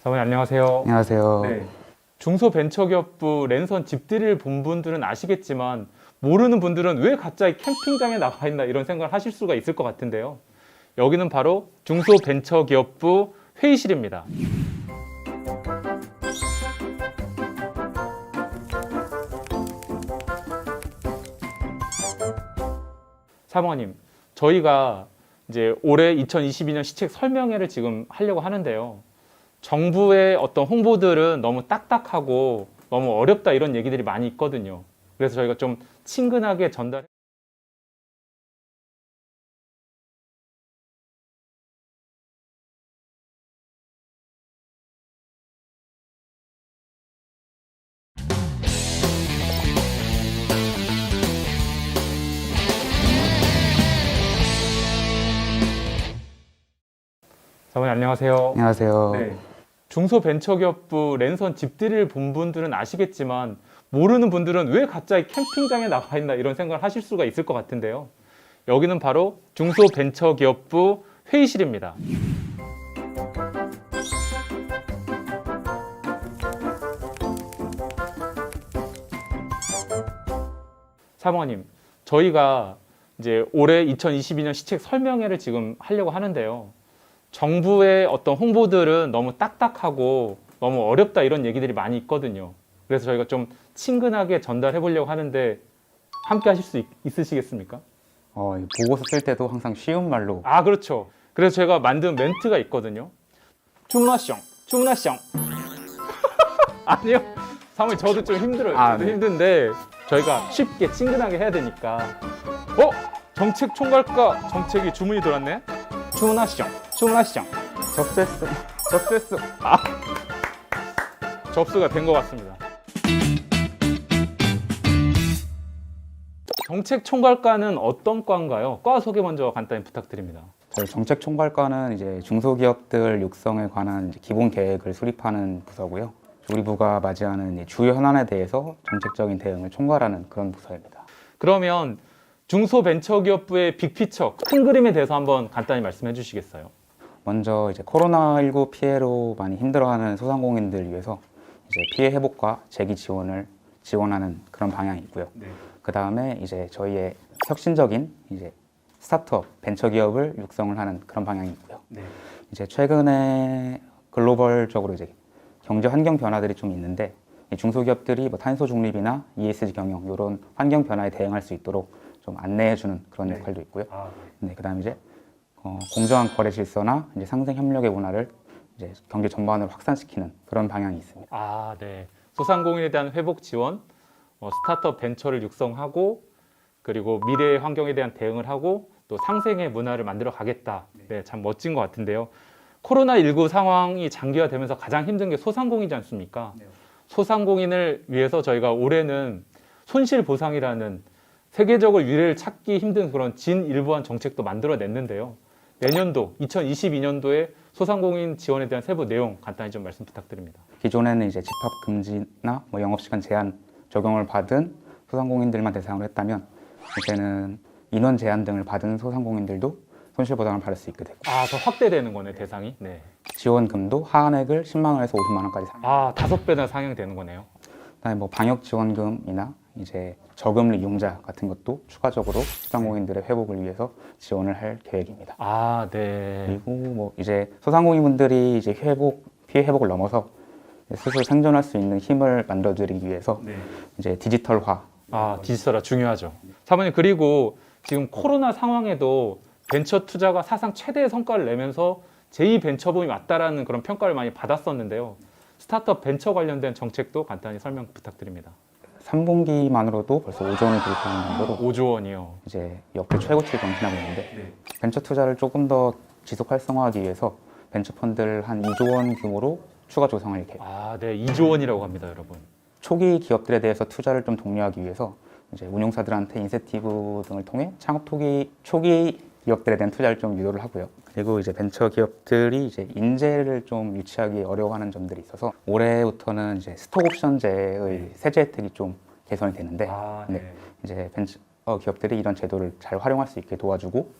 사모님 안녕하세요. 안녕하세요. 네. 중소벤처기업부 랜선 집들이를 본 분들은 아시겠지만 모르는 분들은 왜 갑자기 캠핑장에 나가 있나 이런 생각을 하실 수가 있을 것 같은데요. 여기는 바로 중소벤처기업부 회의실입니다. 사모님, 저희가 이제 올해 2022년 시책 설명회를 지금 하려고 하는데요. 정부의 어떤 홍보들은 너무 딱딱하고 너무 어렵다 이런 얘기들이 많이 있거든요. 그래서 저희가 좀 친근하게 전달해. 사모님 안녕하세요. 안녕하세요. 네. 중소벤처기업부 랜선 집들이를 본 분들은 아시겠지만 모르는 분들은 왜 갑자기 캠핑장에 나가 있나 이런 생각을 하실 수가 있을 것 같은데요. 여기는 바로 중소벤처기업부 회의실입니다. 사모님, 저희가 이제 올해 2022년 시책 설명회를 지금 하려고 하는데요. 정부의 어떤 홍보들은 너무 딱딱하고 너무 어렵다 이런 얘기들이 많이 있거든요. 그래서 저희가 좀 친근하게 전달해 보려고 하는데 함께 하실 수 있으시겠습니까? 이 보고서 쓸 때도 항상 쉬운 말로 아, 그렇죠. 그래서 제가 만든 멘트가 있거든요. 주문하시오, 주문하시오. 아니요. 사모님, 저도 좀 힘들어요. 저도 네. 힘든데 저희가 쉽게 친근하게 해야 되니까. 정책 총괄과 정책이 주문이 들어왔네. 주문하시오, 주문하시오. 접수했어. 접수했어. 접수가 된 것 같습니다. 정책 총괄과는 어떤 과인가요? 과 소개 먼저 간단히 부탁드립니다. 저희 정책총괄과는 이제 중소기업들 육성에 관한 이제 기본 계획을 수립하는 부서고요. 우리 부가 맞이하는 주요 현안에 대해서 정책적인 대응을 총괄하는 그런 부서입니다. 그러면 중소벤처기업부의 빅피처, 큰 그림에 대해서 한번 간단히 말씀해 주시겠어요? 먼저 이제 코로나19 피해로 많이 힘들어하는 소상공인들 위해서 이제 피해 회복과 재기 지원을 지원하는 그런 방향이 있고요. 네. 그 다음에 이제 저희의 혁신적인 이제 스타트업, 벤처기업을 육성을 하는 그런 방향이 있고요. 네. 이제 최근에 글로벌적으로 이제 경제 환경 변화들이 좀 있는데 이 중소기업들이 뭐 탄소 중립이나 ESG 경영 이런 환경 변화에 대응할 수 있도록 좀 안내해주는 그런 네. 역할도 있고요. 아, 네, 그다음에 이제 공정한 거래 질서나 이제 상생 협력의 문화를 이제 경제 전반으로 확산시키는 그런 방향이 있습니다. 네. 소상공인에 대한 회복 지원, 스타트업 벤처를 육성하고 그리고 미래의 환경에 대한 대응을 하고 또 상생의 문화를 만들어 가겠다. 네, 참 멋진 것 같은데요. 코로나19 상황이 장기화되면서 가장 힘든 게 소상공인이지 않습니까? 네. 소상공인을 위해서 저희가 올해는 손실보상이라는 세계적으로 유례를 찾기 힘든 그런 진일보한 정책도 만들어냈는데요. 내년도 2022년도에 소상공인 지원에 대한 세부 내용 간단히 좀 말씀 부탁드립니다. 기존에는 이제 집합 금지나 뭐 영업시간 제한 적용을 받은 소상공인들만 대상으로 했다면 이제는 인원 제한 등을 받은 소상공인들도 손실보상을 받을 수 있게 되고 더 확대되는 거네, 대상이. 네. 지원금도 하한액을 10만 원에서 50만 원까지 상향. 5배나 상향되는 거네요. 그다음에 뭐 방역 지원금이나 이제 저금리 이용자 같은 것도 추가적으로 소상공인들의 회복을 위해서 지원을 할 계획입니다. 네. 그리고 뭐 이제 소상공인분들이 이제 피해 회복을 넘어서 스스로 생존할 수 있는 힘을 만들어드리기 위해서 이제 디지털화. 디지털화 중요하죠. 사모님, 그리고 지금 코로나 상황에도 벤처 투자가 사상 최대의 성과를 내면서 제2벤처붐이 왔다라는 그런 평가를 많이 받았었는데요. 스타트업 벤처 관련된 정책도 간단히 설명 부탁드립니다. 3분기만으로도 벌써 5조 원을 돌파하는 정도로 5조 원이요. 이제 역대 최고치를 경신하고 있는데 벤처 투자를 조금 더 지속 활성화하기 위해서 벤처 펀드를 한 2조 원 규모로 추가 조성할 계획. 네, 2조 원이라고 합니다, 여러분. 초기 기업들에 대해서 투자를 좀 독려하기 위해서 이제 운용사들한테 인센티브 등을 통해 초기 기업들에 대한 투자를 좀 유도를 하고요. 그리고 이제 벤처 기업들이 이제 인재를 좀 유치하기 어려워하는 점들이 있어서 올해부터는 이제 스톡 옵션제의 세제 혜택이 좀 개선이 되는데 이제 벤처 기업들이 이런 제도를 잘 활용할 수 있게 도와주고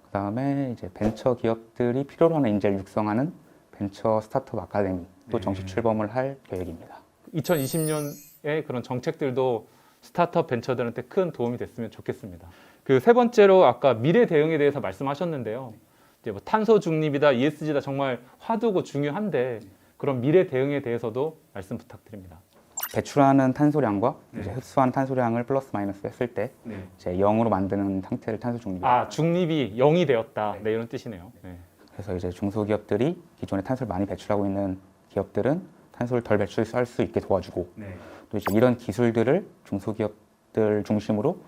그다음에 이제 벤처 기업들이 필요로 하는 인재를 육성하는 벤처 스타트업 아카데미 또 정식 출범을 할 계획입니다. 2020년에 그런 정책들도 스타트업 벤처들한테 큰 도움이 됐으면 좋겠습니다. 그 세 번째로 아까 미래 대응에 대해서 말씀하셨는데요. 이제 뭐 탄소 중립이다, ESG다 정말 화두고 중요한데 그런 미래 대응에 대해서도 말씀 부탁드립니다. 배출하는 탄소량과 이제 흡수한 탄소량을 플러스 마이너스 했을 때 이제 0으로 만드는 상태를 탄소 중립이라고 아, 중립이 0이 되었다. 네, 이런 뜻이네요. 네. 그래서 이제 중소기업들이 기존에 탄소를 많이 배출하고 있는 기업들은 탄소를 덜 배출할 수 있게 도와주고 또 이제 이런 기술들을 중소기업들 중심으로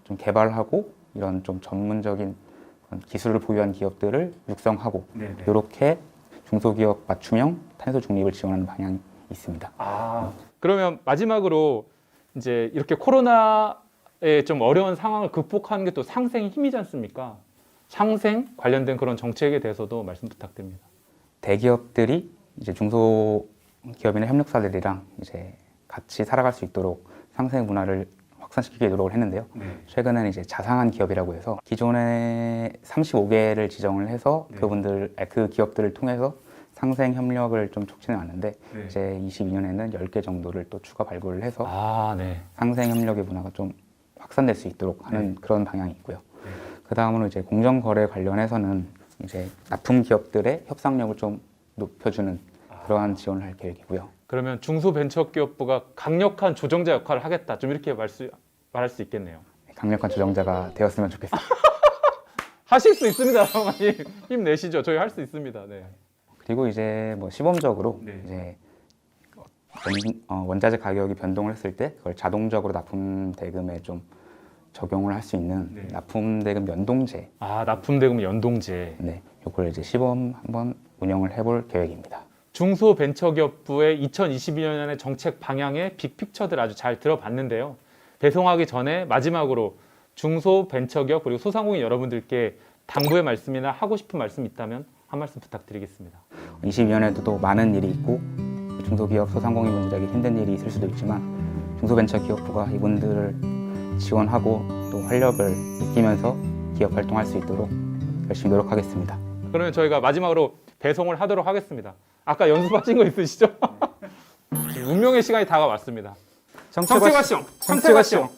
좀 개발하고 이런 좀 전문적인 그런 기술을 보유한 기업들을 육성하고 이렇게 중소기업 맞춤형 탄소 중립을 지원하는 방향이 있습니다. 아, 그러면 마지막으로 이제 이렇게 코로나의 좀 어려운 상황을 극복하는 게 또 상생의 힘이지 않습니까? 상생 관련된 그런 정책에 대해서도 말씀 부탁드립니다. 대기업들이 이제 중소기업이나 협력사들이랑 이제 같이 살아갈 수 있도록 상생 문화를 확산시키기 노력을 했는데요. 최근에는 이제 자상한 기업이라고 해서 기존에 35개를 지정을 해서 그 기업들을 통해서 상생 협력을 좀 촉진해 왔는데 이제 22년에는 10개 정도를 또 추가 발굴을 해서 상생 협력의 문화가 좀 확산될 수 있도록 하는 그런 방향이 있고요. 그 다음으로 이제 공정거래 관련해서는 이제 납품 기업들의 협상력을 좀 높여주는 그러한 지원을 할 계획이고요. 그러면 중소벤처기업부가 강력한 조정자 역할을 하겠다. 좀 이렇게 말할 수 있겠네요. 강력한 조정자가 되었으면 좋겠습니다. 하실 수 있습니다, 사모님. 힘내시죠. 저희 할 수 있습니다. 네. 그리고 이제 뭐 시범적으로 이제 원자재 가격이 변동을 했을 때 그걸 자동적으로 납품 대금에 좀 적용을 할 수 있는 납품 대금 연동제. 아, 납품 대금 연동제. 네, 이걸 이제 시범 한번 운영을 해볼 계획입니다. 중소벤처기업부의 2022년의 정책 방향의 빅픽처들 아주 잘 들어봤는데요. 배송하기 전에 마지막으로 중소벤처기업 그리고 소상공인 여러분들께 당부의 말씀이나 하고 싶은 말씀 있다면 한 말씀 부탁드리겠습니다. 22년에도 또 많은 일이 있고 중소기업 소상공인분들에게 힘든 일이 있을 수도 있지만 중소벤처기업부가 이분들을 지원하고 또 활력을 느끼면서 기업 활동할 수 있도록 열심히 노력하겠습니다. 그러면 저희가 마지막으로 배송을 하도록 하겠습니다. 아까 연습하신 거 있으시죠? 운명의 시간이 다가왔습니다. 정체과시용! 정체과시용!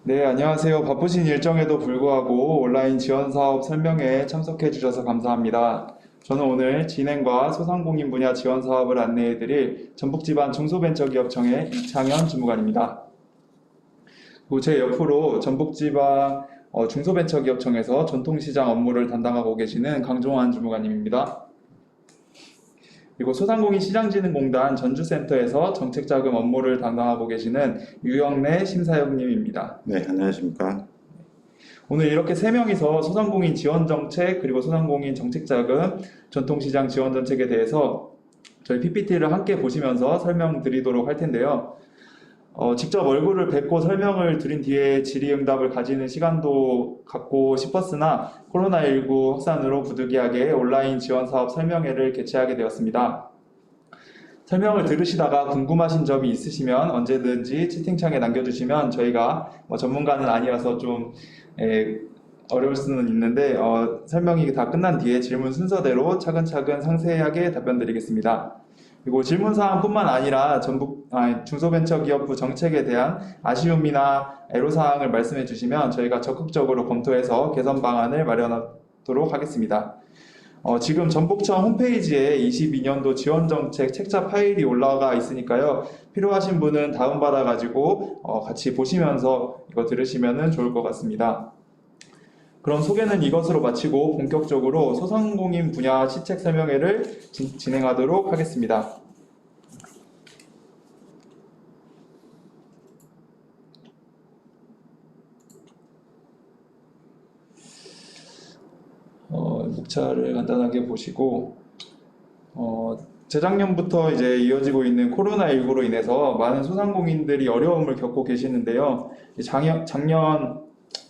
네, 안녕하세요. 바쁘신 일정에도 불구하고 온라인 지원 사업 설명회에 참석해 주셔서 감사합니다. 저는 오늘 진행과 소상공인 분야 지원 사업을 안내해 드릴 전북지방 중소벤처기업청의 이창현 주무관입니다. 그리고 제 옆으로 전북지방 중소벤처기업청에서 전통시장 업무를 담당하고 계시는 강종환 주무관님입니다. 그리고 소상공인 시장진흥공단 전주센터에서 정책자금 업무를 담당하고 계시는 유영래 심사역님입니다. 네, 안녕하십니까. 오늘 이렇게 3명이서 소상공인 지원정책 그리고 소상공인 정책자금 전통시장 지원정책에 대해서 저희 PPT를 함께 보시면서 설명드리도록 할 텐데요. 직접 얼굴을 뵙고 설명을 드린 뒤에 질의응답을 가지는 시간도 갖고 싶었으나 코로나19 확산으로 부득이하게 온라인 지원사업 설명회를 개최하게 되었습니다. 설명을 들으시다가 궁금하신 점이 있으시면 언제든지 채팅창에 남겨주시면 저희가 전문가는 아니어서 좀 어려울 수는 있는데 설명이 다 끝난 뒤에 질문 순서대로 차근차근 상세하게 답변 드리겠습니다. 그리고 질문 사항뿐만 아니라 중소벤처기업부 정책에 대한 아쉬움이나 애로사항을 말씀해 주시면 저희가 적극적으로 검토해서 개선 방안을 마련하도록 하겠습니다. 지금 전북청 홈페이지에 22년도 지원정책 책자 파일이 올라가 있으니까요. 필요하신 분은 다운받아가지고 같이 보시면서 이거 들으시면 좋을 것 같습니다. 그럼 소개는 이것으로 마치고 본격적으로 소상공인 분야 시책 설명회를 진행하도록 하겠습니다. 목차를 간단하게 보시고 재작년부터 이제 이어지고 있는 코로나19로 인해서 많은 소상공인들이 어려움을 겪고 계시는데요. 작년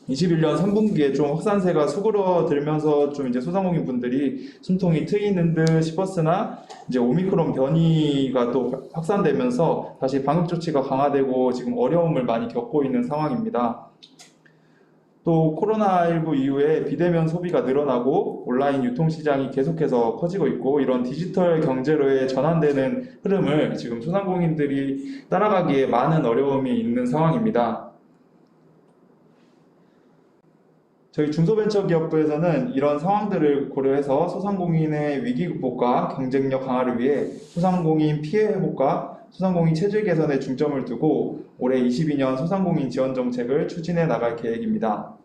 21년 3분기에 좀 확산세가 수그러들면서 좀 이제 소상공인 분들이 숨통이 트이는 듯 싶었으나 이제 오미크론 변이가 또 확산되면서 다시 방역 조치가 강화되고 지금 어려움을 많이 겪고 있는 상황입니다. 또 코로나19 이후에 비대면 소비가 늘어나고 온라인 유통시장이 계속해서 커지고 있고 이런 디지털 경제로의 전환되는 흐름을 지금 소상공인들이 따라가기에 많은 어려움이 있는 상황입니다. 저희 중소벤처기업부에서는 이런 상황들을 고려해서 소상공인의 위기 극복과 경쟁력 강화를 위해 소상공인 피해 회복과 소상공인 체질 개선에 중점을 두고 올해 22년 소상공인 지원 정책을 추진해 나갈 계획입니다.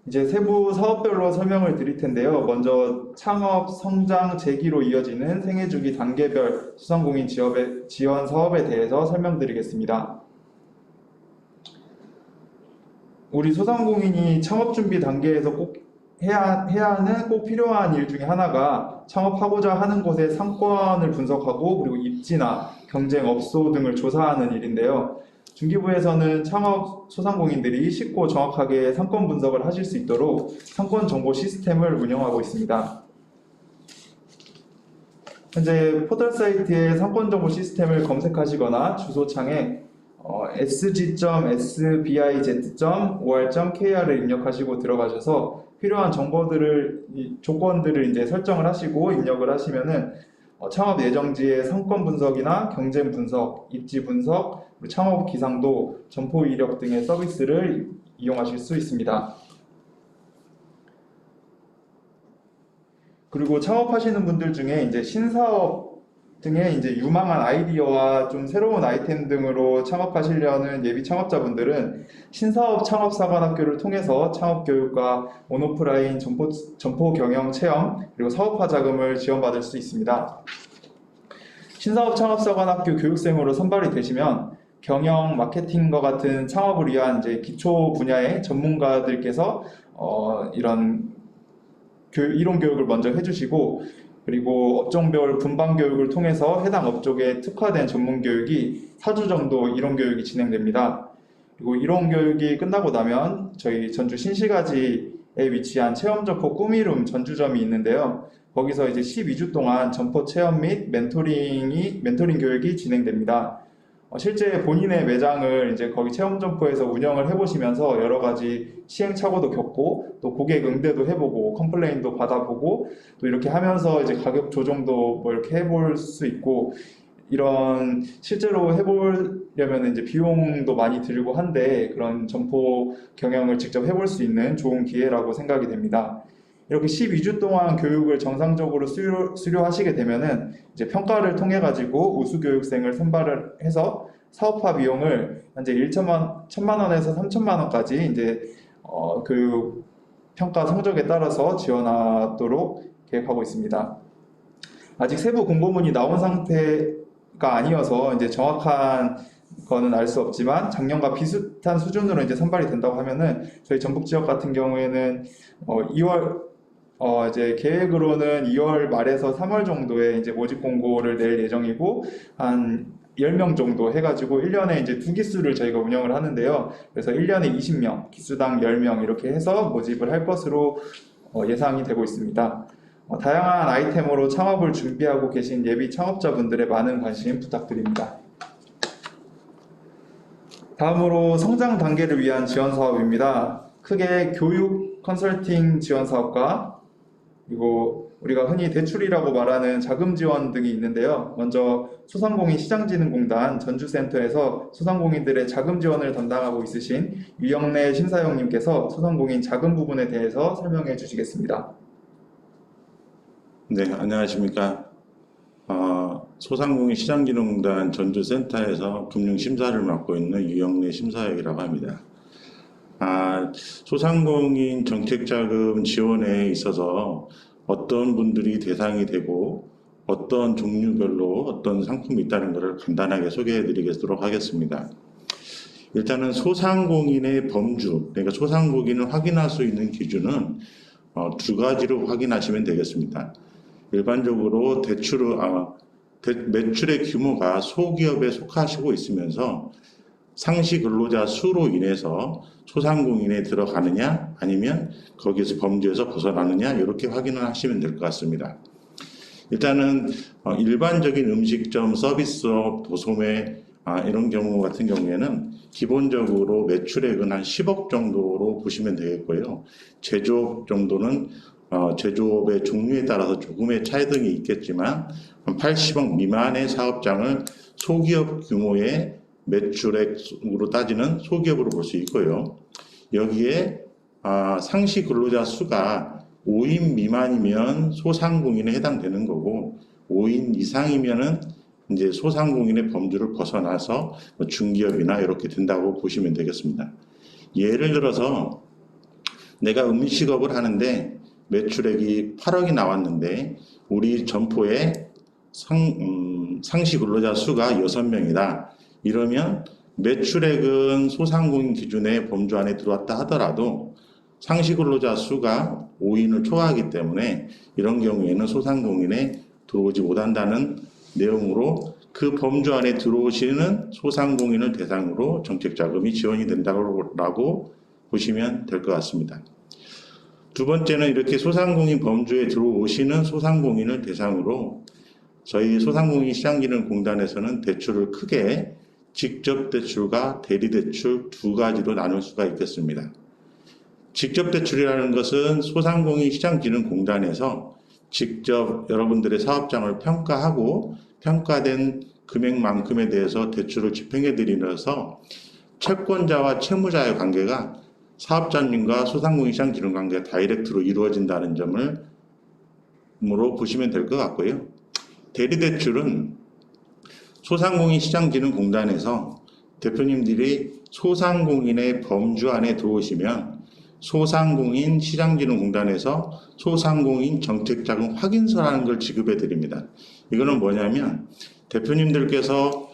이제 세부 사업별로 설명을 드릴 텐데요. 먼저 창업, 성장, 재기로 이어지는 생애주기 단계별 소상공인 지원 사업에 대해서 설명드리겠습니다. 우리 소상공인이 창업 준비 단계에서 꼭 해야 하는 꼭 필요한 일 중에 하나가 창업하고자 하는 곳의 상권을 분석하고 그리고 입지나 경쟁 업소 등을 조사하는 일인데요. 중기부에서는 창업 소상공인들이 쉽고 정확하게 상권 분석을 하실 수 있도록 상권 정보 시스템을 운영하고 있습니다. 현재 포털 사이트의 상권 정보 시스템을 검색하시거나 주소창에 sg.sbiz.or.kr을 입력하시고 들어가셔서 필요한 조건들을 이제 설정을 하시고 입력을 하시면은 창업 예정지의 상권 분석이나 경쟁 분석, 입지 분석, 그리고 창업 기상도, 점포 이력 등의 서비스를 이용하실 수 있습니다. 그리고 창업하시는 분들 중에 이제 신사업 등의 이제 유망한 아이디어와 좀 새로운 아이템 등으로 창업하시려는 예비 창업자분들은 신사업 창업사관학교를 통해서 창업교육과 온오프라인 점포 경영 체험 그리고 사업화 자금을 지원받을 수 있습니다. 신사업 창업사관학교 교육생으로 선발이 되시면 경영, 마케팅과 같은 창업을 위한 이제 기초 분야의 전문가들께서 이런 이론 교육을 먼저 해주시고 그리고 업종별 분반 교육을 통해서 해당 업종에 특화된 전문 교육이 4주 정도 이론 교육이 진행됩니다. 그리고 이론 교육이 끝나고 나면 저희 전주 신시가지에 위치한 체험점포 꾸미룸 전주점이 있는데요. 거기서 이제 12주 동안 점포 체험 및 멘토링 교육이 진행됩니다. 실제 본인의 매장을 이제 거기 체험점포에서 운영을 해보시면서 여러 가지 시행착오도 겪고 또 고객 응대도 해보고 컴플레인도 받아보고 또 이렇게 하면서 이제 가격 조정도 뭐 이렇게 해볼 수 있고 이런 실제로 해보려면 이제 비용도 많이 들고 한데 그런 점포 경영을 직접 해볼 수 있는 좋은 기회라고 생각이 됩니다. 이렇게 12주 동안 교육을 정상적으로 수료하시게 되면은 이제 평가를 통해 가지고 우수 교육생을 선발을 해서 사업화 비용을 현재 1천만 원에서 3천만 원까지 이제 교육 평가 성적에 따라서 지원하도록 계획하고 있습니다. 아직 세부 공고문이 나온 상태가 아니어서 이제 정확한 거는 알 수 없지만 작년과 비슷한 수준으로 이제 선발이 된다고 하면은 저희 전북 지역 같은 경우에는 2월 이제 계획으로는 2월 말에서 3월 정도에 이제 모집 공고를 낼 예정이고 한 10명 정도 해가지고 1년에 이제 2기수를 저희가 운영을 하는데요. 그래서 1년에 20명, 기수당 10명 이렇게 해서 모집을 할 것으로 예상이 되고 있습니다. 다양한 아이템으로 창업을 준비하고 계신 예비 창업자분들의 많은 관심 부탁드립니다. 다음으로 성장 단계를 위한 지원 사업입니다. 크게 교육 컨설팅 지원 사업과 그리고 우리가 흔히 대출이라고 말하는 자금 지원 등이 있는데요. 먼저 소상공인시장진흥공단 전주센터에서 소상공인들의 자금 지원을 담당하고 있으신 유영래 심사위원님께서 소상공인 자금 부분에 대해서 설명해 주시겠습니다. 네, 안녕하십니까. 소상공인 시장진흥공단 전주센터에서 금융심사를 맡고 있는 유영래 심사위원이라고 합니다. 소상공인 정책자금 지원에 있어서 어떤 분들이 대상이 되고 어떤 종류별로 어떤 상품이 있다는 것을 간단하게 소개해 드리도록 하겠습니다. 일단은 소상공인의 범주, 그러니까 소상공인을 확인할 수 있는 기준은 두 가지로 확인하시면 되겠습니다. 일반적으로 매출의 규모가 소기업에 속하시고 있으면서 상시 근로자 수로 인해서 소상공인에 들어가느냐 아니면 거기서 범주에서 벗어나느냐 이렇게 확인을 하시면 될 것 같습니다. 일단은 일반적인 음식점, 서비스업, 도소매 이런 경우 같은 경우에는 기본적으로 매출액은 한 10억 정도로 보시면 되겠고요. 제조업 정도는 제조업의 종류에 따라서 조금의 차이등이 있겠지만 80억 미만의 사업장을 소기업 규모의 매출액으로 따지는 소기업으로 볼 수 있고요. 여기에 상시 근로자 수가 5인 미만이면 소상공인에 해당되는 거고 5인 이상이면은 이제 소상공인의 범주를 벗어나서 중기업이나 이렇게 된다고 보시면 되겠습니다. 예를 들어서 내가 음식업을 하는데 매출액이 8억이 나왔는데 우리 점포에 상시 근로자 수가 6명이다. 이러면 매출액은 소상공인 기준의 범주 안에 들어왔다 하더라도 상시 근로자 수가 5인을 초과하기 때문에 이런 경우에는 소상공인에 들어오지 못한다는 내용으로 그 범주 안에 들어오시는 소상공인을 대상으로 정책자금이 지원이 된다고 보시면 될 것 같습니다. 두 번째는 이렇게 소상공인 범주에 들어오시는 소상공인을 대상으로 저희 소상공인 시장진흥공단에서는 대출을 크게 직접 대출과 대리 대출 두 가지로 나눌 수가 있겠습니다. 직접 대출이라는 것은 소상공인 시장진흥공단에서 직접 여러분들의 사업장을 평가하고 평가된 금액만큼에 대해서 대출을 집행해 드리면서 채권자와 채무자의 관계가 사업자님과 소상공인 시장진흥 관계가 다이렉트로 이루어진다는 점을 보시면 될 것 같고요. 대리대출은 소상공인 시장진흥공단에서 대표님들이 소상공인의 범주 안에 들어오시면 소상공인 시장진흥공단에서 소상공인 정책자금 확인서라는 걸 지급해 드립니다. 이거는 뭐냐면 대표님들께서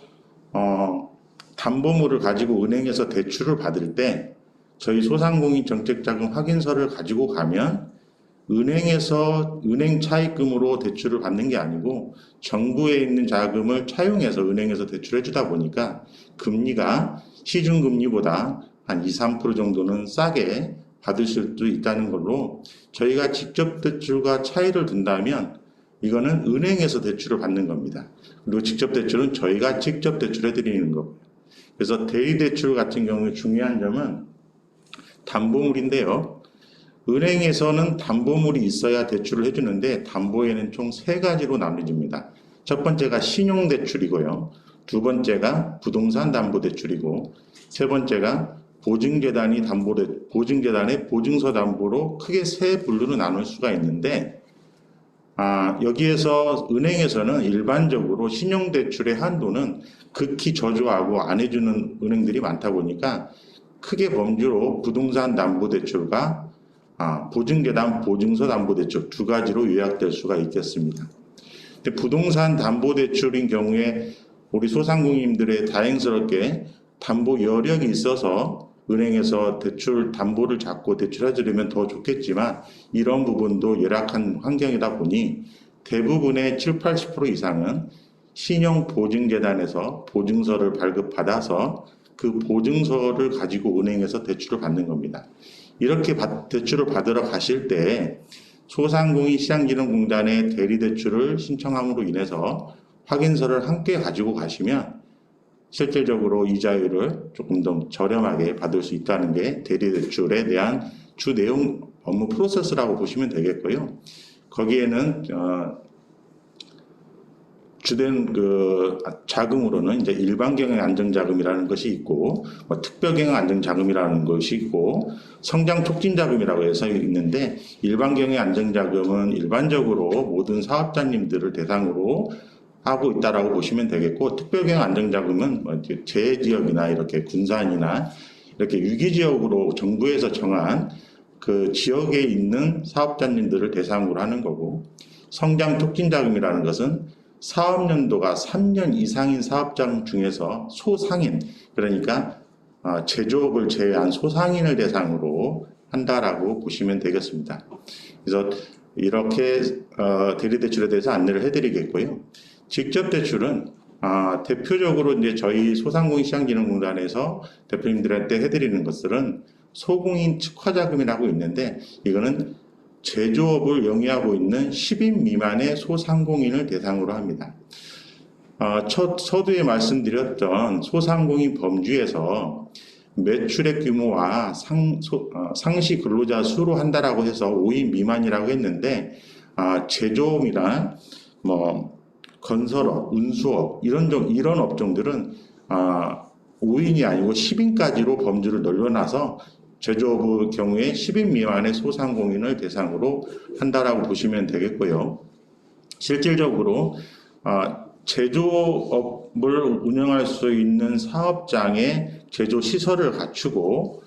담보물을 가지고 은행에서 대출을 받을 때 저희 소상공인 정책자금 확인서를 가지고 가면 은행에서 은행 차입금으로 대출을 받는 게 아니고 정부에 있는 자금을 차용해서 은행에서 대출해 주다 보니까 금리가 시중금리보다 한 2, 3% 정도는 싸게 받으실 수 있다는 걸로 저희가 직접 대출과 차이를 둔다면 이거는 은행에서 대출을 받는 겁니다. 그리고 직접 대출은 저희가 직접 대출해 드리는 거고요. 그래서 대리 대출 같은 경우에 중요한 점은 담보물인데요. 은행에서는 담보물이 있어야 대출을 해주는데 담보에는 총 세 가지로 나눠집니다. 첫 번째가 신용대출이고요. 두 번째가 부동산 담보대출이고 세 번째가 보증재단의 보증서 담보로 크게 세 분류로 나눌 수가 있는데 여기에서 은행에서는 일반적으로 신용대출의 한도는 극히 저조하고 안 해주는 은행들이 많다 보니까 크게 범주로 부동산 담보대출과 보증재단 보증서 담보대출 두 가지로 요약될 수가 있겠습니다. 근데 부동산 담보대출인 경우에 우리 소상공인들의 다행스럽게 담보 여력이 있어서 은행에서 대출 담보를 잡고 대출해주려면 더 좋겠지만 이런 부분도 열악한 환경이다 보니 대부분의 7, 80% 이상은 신용보증재단에서 보증서를 발급받아서 그 보증서를 가지고 은행에서 대출을 받는 겁니다. 이렇게 대출을 받으러 가실 때 소상공인 시장진흥공단의 대리대출을 신청함으로 인해서 확인서를 함께 가지고 가시면 실질적으로 이자율을 조금 더 저렴하게 받을 수 있다는 게 대리대출에 대한 주 내용 업무 프로세스라고 보시면 되겠고요. 거기에는 주된 그 자금으로는 이제 일반 경영 안정 자금이라는 것이 있고, 특별 경영 안정 자금이라는 것이 있고, 성장 촉진 자금이라고 해서 있는데, 일반 경영 안정 자금은 일반적으로 모든 사업자님들을 대상으로 하고 있다라고 보시면 되겠고, 특별 경영 안정 자금은 재해 지역이나 이렇게 군산이나 이렇게 위기 지역으로 정부에서 정한 그 지역에 있는 사업자님들을 대상으로 하는 거고, 성장 촉진 자금이라는 것은 사업 연도가 3년 이상인 사업장 중에서 소상인, 그러니까 제조업을 제외한 소상인을 대상으로 한다라고 보시면 되겠습니다. 그래서 이렇게 대리대출에 대해서 안내를 해드리겠고요. 직접 대출은 대표적으로 이제 저희 소상공인 시장진흥공단에서 대표님들한테 해드리는 것들은 소공인 특화자금이라고 있는데, 이거는 제조업을 영위하고 있는 10인 미만의 소상공인을 대상으로 합니다. 첫 서두에 말씀드렸던 소상공인 범주에서 매출의 규모와 상시 근로자 수로 한다라고 해서 5인 미만이라고 했는데, 제조업이나 건설업, 운수업 이런 업종들은 5인이 아니고 10인까지로 범주를 늘려놔서 제조업의 경우에 10인 미만의 소상공인을 대상으로 한다라고 보시면 되겠고요. 실질적으로 제조업을 운영할 수 있는 사업장의 제조 시설을 갖추고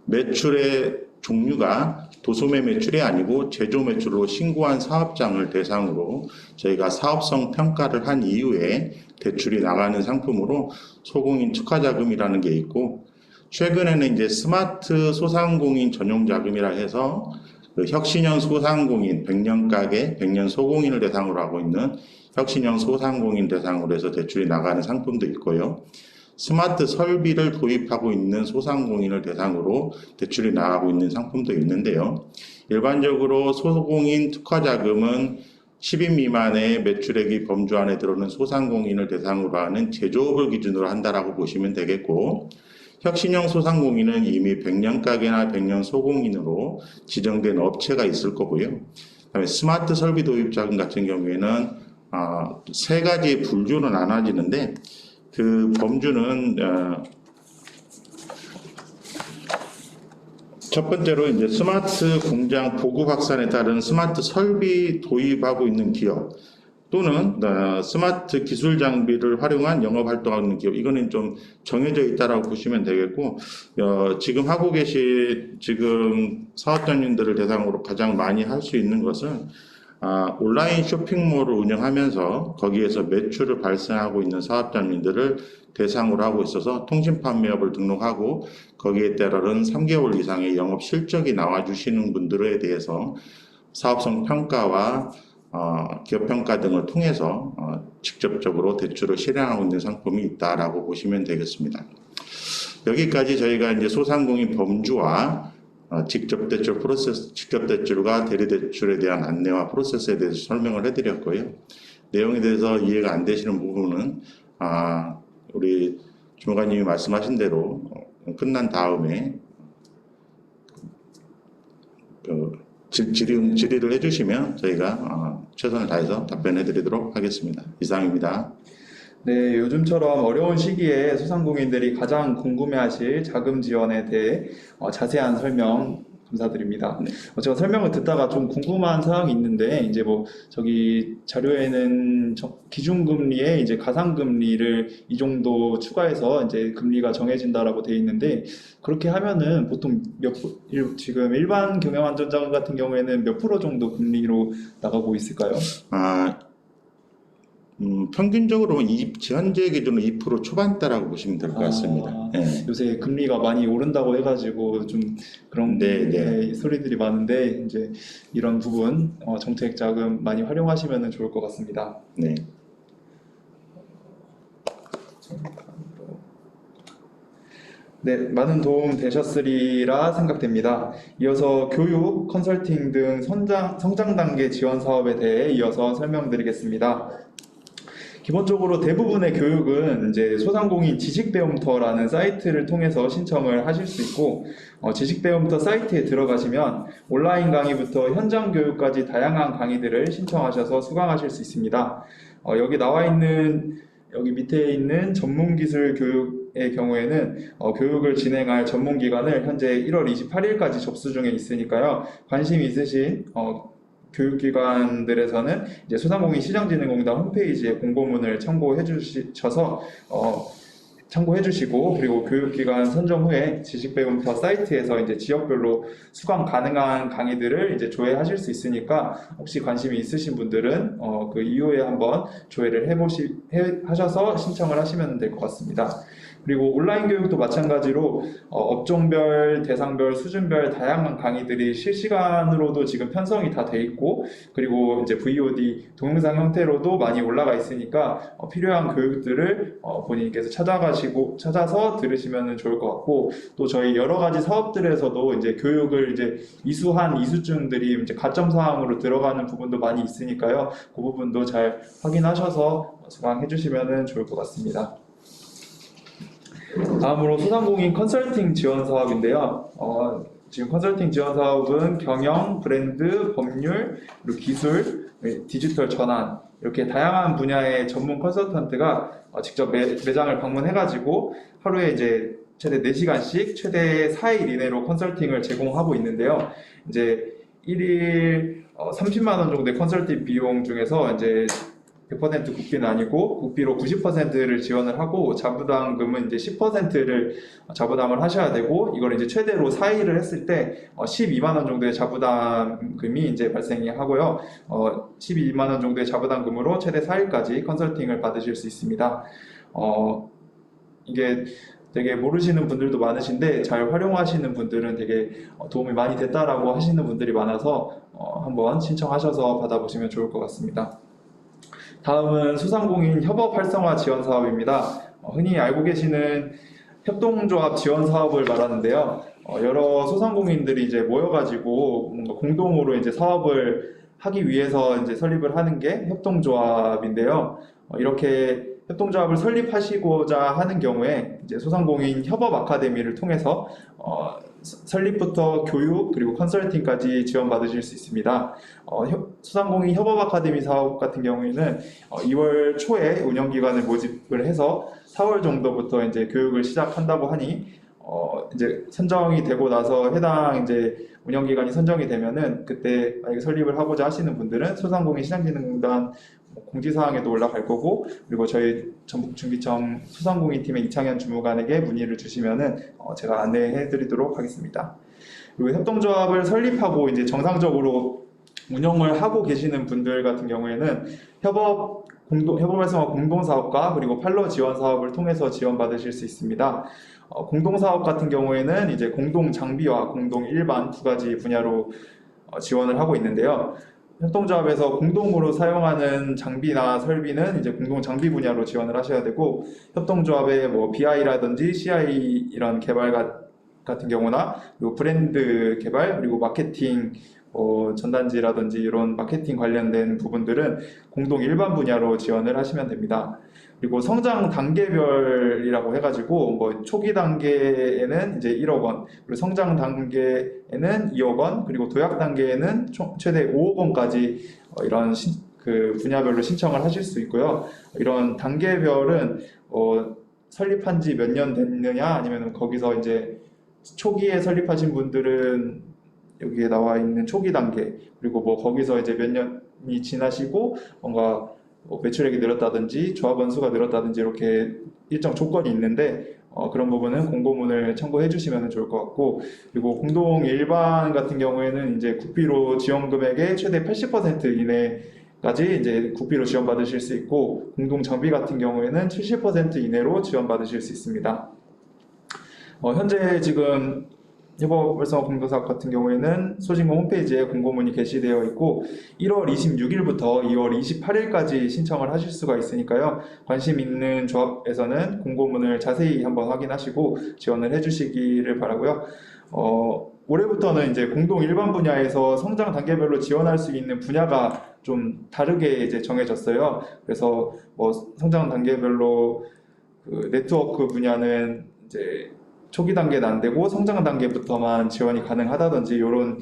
매출의 종류가 도소매 매출이 아니고 제조 매출로 신고한 사업장을 대상으로 저희가 사업성 평가를 한 이후에 대출이 나가는 상품으로 소공인 특화자금이라는 게 있고, 최근에는 이제 스마트 소상공인 전용 자금이라 해서 그 혁신형 소상공인 100년 가게 100년 소공인을 대상으로 하고 있는 혁신형 소상공인 대상으로 해서 대출이 나가는 상품도 있고요. 스마트 설비를 도입하고 있는 소상공인을 대상으로 대출이 나가고 있는 상품도 있는데요. 일반적으로 소공인 특화자금은 10인 미만의 매출액이 범주 안에 들어오는 소상공인을 대상으로 하는 제조업을 기준으로 한다라고 보시면 되겠고, 혁신형 소상공인은 이미 100년 가게나 100년 소공인으로 지정된 업체가 있을 거고요. 그다음에 스마트 설비 도입 자금 같은 경우에는 세 가지 분류로 나눠지는데, 그 범주는 첫 번째로 이제 스마트 공장 보급 확산에 따른 스마트 설비 도입하고 있는 기업, 또는 스마트 기술 장비를 활용한 영업 활동하는 기업, 이거는 좀 정해져 있다라고 보시면 되겠고, 지금 하고 계신 지금 사업자님들을 대상으로 가장 많이 할 수 있는 것은 온라인 쇼핑몰을 운영하면서 거기에서 매출을 발생하고 있는 사업자님들을 대상으로 하고 있어서 통신 판매업을 등록하고 거기에 따른 3개월 이상의 영업 실적이 나와 주시는 분들에 대해서 사업성 평가와 기업 평가 등을 통해서 직접적으로 대출을 실행하고 있는 상품이 있다라고 보시면 되겠습니다. 여기까지 저희가 이제 소상공인 범주와 직접 대출 프로세스, 직접 대출과 대리 대출에 대한 안내와 프로세스에 대해서 설명을 해드렸고요. 내용에 대해서 이해가 안 되시는 부분은 우리 주무관님이 말씀하신 대로 끝난 다음에 질의를 해주시면 저희가 최선을 다해서 답변해드리도록 하겠습니다. 이상입니다. 네, 요즘처럼 어려운 시기에 소상공인들이 가장 궁금해하실 자금 지원에 대해 자세한 설명 감사드립니다. 네. 제가 설명을 듣다가 좀 궁금한 사항이 있는데, 이제 저기 자료에는 기준금리에 이제 가상금리를 이 정도 추가해서 이제 금리가 정해진다라고 돼 있는데, 그렇게 하면은 보통 지금 일반 경영안전자금 같은 경우에는 몇 프로 정도 금리로 나가고 있을까요? 평균적으로 현재 기준으로 2% 초반대라고 보시면 될 것 같습니다. 네. 요새 금리가 많이 오른다고 해가지고 좀 그런 소리들이 많은데, 이제 이런 부분 정책 자금 많이 활용하시면 좋을 것 같습니다. 네. 네, 많은 도움 되셨으리라 생각됩니다. 이어서 교육, 컨설팅 등 성장 단계 지원 사업에 대해 이어서 설명드리겠습니다. 기본적으로 대부분의 교육은 이제 소상공인 지식배움터라는 사이트를 통해서 신청을 하실 수 있고, 지식배움터 사이트에 들어가시면 온라인 강의부터 현장 교육까지 다양한 강의들을 신청하셔서 수강하실 수 있습니다. 여기 밑에 있는 전문기술 교육의 경우에는 교육을 진행할 전문기관을 현재 1월 28일까지 접수 중에 있으니까요. 관심 있으신 교육기관들에서는 이제 소상공인 시장진흥공단 홈페이지에 공고문을 참고해 주시고, 그리고 교육기관 선정 후에 지식배움터 사이트에서 이제 지역별로 수강 가능한 강의들을 이제 조회하실 수 있으니까, 혹시 관심이 있으신 분들은 그 이후에 한번 조회를 하셔서 신청을 하시면 될 것 같습니다. 그리고 온라인 교육도 마찬가지로 업종별, 대상별, 수준별 다양한 강의들이 실시간으로도 지금 편성이 다 돼 있고, 그리고 이제 VOD 동영상 형태로도 많이 올라가 있으니까 필요한 교육들을 본인께서 찾아서 들으시면 좋을 것 같고, 또 저희 여러 가지 사업들에서도 이제 교육을 이제 이수한 이수증들이 이제 가점 사항으로 들어가는 부분도 많이 있으니까요. 그 부분도 잘 확인하셔서 수강해 주시면 좋을 것 같습니다. 다음으로 소상공인 컨설팅 지원 사업인데요. 지금 컨설팅 지원 사업은 경영, 브랜드, 법률, 그리고 기술, 디지털 전환, 이렇게 다양한 분야의 전문 컨설턴트가 직접 매장을 방문해가지고 하루에 이제 최대 4시간씩 최대 4일 이내로 컨설팅을 제공하고 있는데요. 이제 1일 30만 원 정도의 컨설팅 비용 중에서 이제 100% 국비는 아니고 국비로 90%를 지원을 하고, 자부담금은 이제 10%를 자부담을 하셔야 되고, 이걸 이제 최대로 4일을 했을 때 12만 원 정도의 자부담금이 이제 발생이 하고요. 12만 원 정도의 자부담금으로 최대 4일까지 컨설팅을 받으실 수 있습니다. 이게 되게 모르시는 분들도 많으신데 잘 활용하시는 분들은 되게 도움이 많이 됐다라고 하시는 분들이 많아서 한번 신청하셔서 받아보시면 좋을 것 같습니다. 다음은 소상공인 협업 활성화 지원 사업입니다. 흔히 알고 계시는 협동조합 지원 사업을 말하는데요. 여러 소상공인들이 이제 모여가지고 뭔가 공동으로 이제 사업을 하기 위해서 이제 설립을 하는 게 협동조합인데요. 이렇게 협동조합을 설립하시고자 하는 경우에 이제 소상공인 협업 아카데미를 통해서 설립부터 교육 그리고 컨설팅까지 지원받으실 수 있습니다. 소상공인 협업 아카데미 사업 같은 경우에는 2월 초에 운영기관을 모집을 해서 4월 정도부터 이제 교육을 시작한다고 하니, 이제 선정이 되고 나서 해당 이제 운영기관이 선정이 되면은 그때 만약에 설립을 하고자 하시는 분들은 소상공인 시장진흥공단 공지사항에도 올라갈 거고, 그리고 저희 전북중기청 소상공인팀의 이창현 주무관에게 문의를 주시면은 제가 안내해 드리도록 하겠습니다. 그리고 협동조합을 설립하고 이제 정상적으로 운영을 하고 계시는 분들 같은 경우에는 협업 활성화 공동사업과 그리고 팔로 지원 사업을 통해서 지원받으실 수 있습니다. 공동사업 같은 경우에는 이제 공동 장비와 공동 일반 두 가지 분야로 지원을 하고 있는데요. 협동조합에서 공동으로 사용하는 장비나 설비는 이제 공동 장비 분야로 지원을 하셔야 되고, 협동조합의 뭐 BI라든지 CI 이런 개발 같은 경우나, 그리고 브랜드 개발, 그리고 마케팅, 전단지라든지 이런 마케팅 관련된 부분들은 공동 일반 분야로 지원을 하시면 됩니다. 그리고 성장 단계별이라고 해가지고 뭐 초기 단계에는 이제 1억 원, 그리고 성장 단계에는 2억 원, 그리고 도약 단계에는 최대 5억 원까지 이런 그 분야별로 신청을 하실 수 있고요. 이런 단계별은 설립한 지 몇 년 됐느냐, 아니면 거기서 이제 초기에 설립하신 분들은 여기에 나와 있는 초기 단계, 그리고 뭐 거기서 이제 몇 년이 지나시고 뭔가 매출액이 늘었다든지 조합원 수가 늘었다든지 이렇게 일정 조건이 있는데, 그런 부분은 공고문을 참고해 주시면 좋을 것 같고, 그리고 공동 일반 같은 경우에는 이제 국비로 지원 금액의 최대 80% 이내까지 이제 국비로 지원받으실 수 있고, 공동 장비 같은 경우에는 70% 이내로 지원받으실 수 있습니다. 현재 지금 협업 활성화 공동사업 같은 경우에는 소진공 홈페이지에 공고문이 게시되어 있고, 1월 26일부터 2월 28일까지 신청을 하실 수가 있으니까요. 관심 있는 조합에서는 공고문을 자세히 한번 확인하시고 지원을 해주시기를 바라고요. 올해부터는 이제 공동 일반 분야에서 성장 단계별로 지원할 수 있는 분야가 좀 다르게 이제 정해졌어요. 그래서 뭐 성장 단계별로 그 네트워크 분야는 이제 초기 단계는 안 되고 성장 단계부터만 지원이 가능하다든지 이런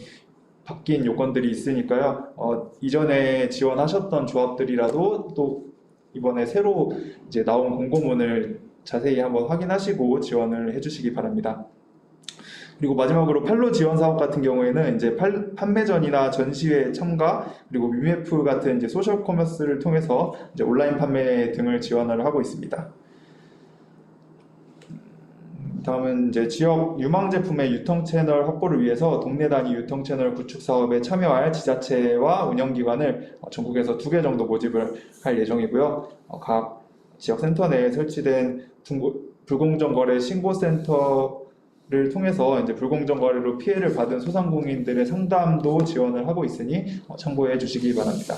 바뀐 요건들이 있으니까요. 이전에 지원하셨던 조합들이라도 또 이번에 새로 이제 나온 공고문을 자세히 한번 확인하시고 지원을 해주시기 바랍니다. 그리고 마지막으로 판로 지원 사업 같은 경우에는 이제 판매전이나 전시회 참가 그리고 UMF 같은 이제 소셜 커머스를 통해서 이제 온라인 판매 등을 지원을 하고 있습니다. 다음은 이제 지역 유망 제품의 유통 채널 확보를 위해서 동네 단위 유통 채널 구축 사업에 참여할 지자체와 운영기관을 전국에서 2개 정도 모집을 할 예정이고요. 각 지역 센터 내에 설치된 불공정 거래 신고센터를 통해서 이제 불공정 거래로 피해를 받은 소상공인들의 상담도 지원을 하고 있으니 참고해 주시기 바랍니다.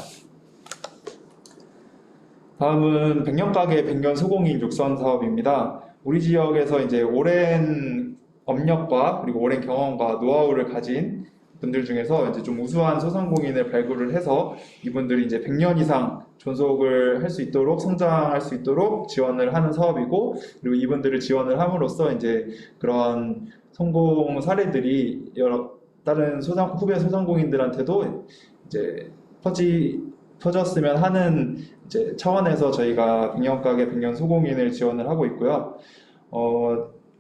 다음은 백년가게 백년 소공인 육선 사업입니다. 우리 지역에서 이제 오랜 업력과 그리고 오랜 경험과 노하우를 가진 분들 중에서 이제 좀 우수한 소상공인을 발굴을 해서 이분들이 이제 100년 이상 존속을 할 수 있도록 성장할 수 있도록 지원을 하는 사업이고, 그리고 이분들을 지원을 함으로써 이제 그런 성공 사례들이 여러 다른 후배 소상공인들한테도 이제 퍼졌으면 하는 이제 차원에서 저희가 백년가게 백년소공인을 지원을 하고 있고요.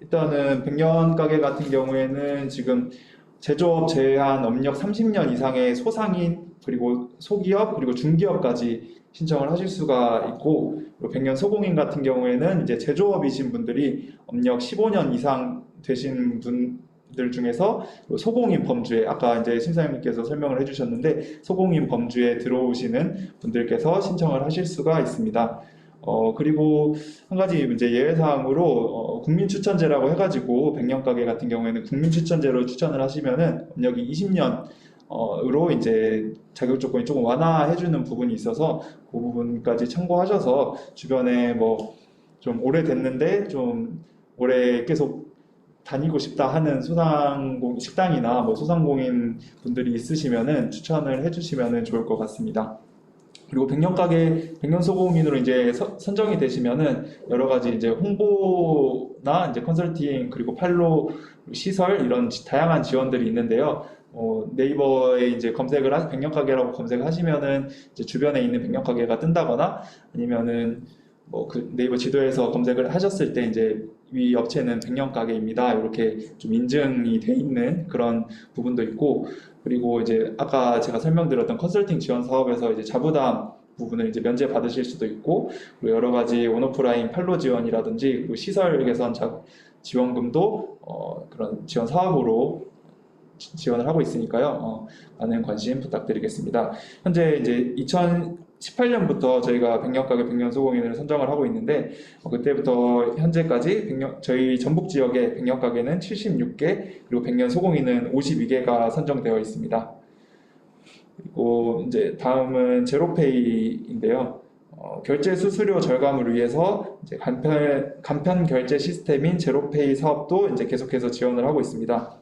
일단은 백년가게 같은 경우에는 지금 제조업 제한 업력 30년 이상의 소상인 그리고 소기업 그리고 중기업까지 신청을 하실 수가 있고, 그리고 백년소공인 같은 경우에는 이제 제조업이신 분들이 업력 15년 이상 되신 분들 중에서 소공인 범주에, 아까 이제 심사위원님께서 설명을 해주셨는데 소공인 범주에 들어오시는 분들께서 신청을 하실 수가 있습니다. 그리고 한 가지 이제 예외사항으로 국민추천제라고 해가지고 백년가게 같은 경우에는 국민추천제로 추천을 하시면은 업력이 20년으로 이제 자격 조건이 조금 완화해주는 부분이 있어서 그 부분까지 참고하셔서 주변에 뭐 좀 오래됐는데 좀 오래 계속 다니고 싶다 하는 식당이나 뭐 소상공인 분들이 있으시면은 추천을 해주시면은 좋을 것 같습니다. 그리고 백년가게 백년소공인으로 이제 선정이 되시면은 여러 가지 이제 홍보나 이제 컨설팅 그리고 판로 시설 이런 다양한 지원들이 있는데요. 네이버에 이제 백년가게라고 검색하시면은 이제 주변에 있는 백년가게가 뜬다거나 아니면은 뭐 그 네이버 지도에서 검색을 하셨을 때 이제 이 업체는 백년가게입니다 이렇게 좀 인증이 돼 있는 그런 부분도 있고, 그리고 이제 아까 제가 설명드렸던 컨설팅 지원 사업에서 이제 자부담 부분을 이제 면제 받으실 수도 있고, 그리고 여러 가지 온오프라인 판로 지원이라든지 그리고 시설 개선 지원금도 그런 지원 사업으로 지원을 하고 있으니까요. 많은 관심 부탁드리겠습니다. 현재 이제 2018년부터 저희가 백년가게 백년소공인을 선정을 하고 있는데 그때부터 현재까지 저희 전북 지역의 백년가게는 76개 그리고 백년소공인은 52개가 선정되어 있습니다. 그리고 이제 다음은 제로페이인데요. 결제 수수료 절감을 위해서 이제 간편 결제 시스템인 제로페이 사업도 이제 계속해서 지원을 하고 있습니다.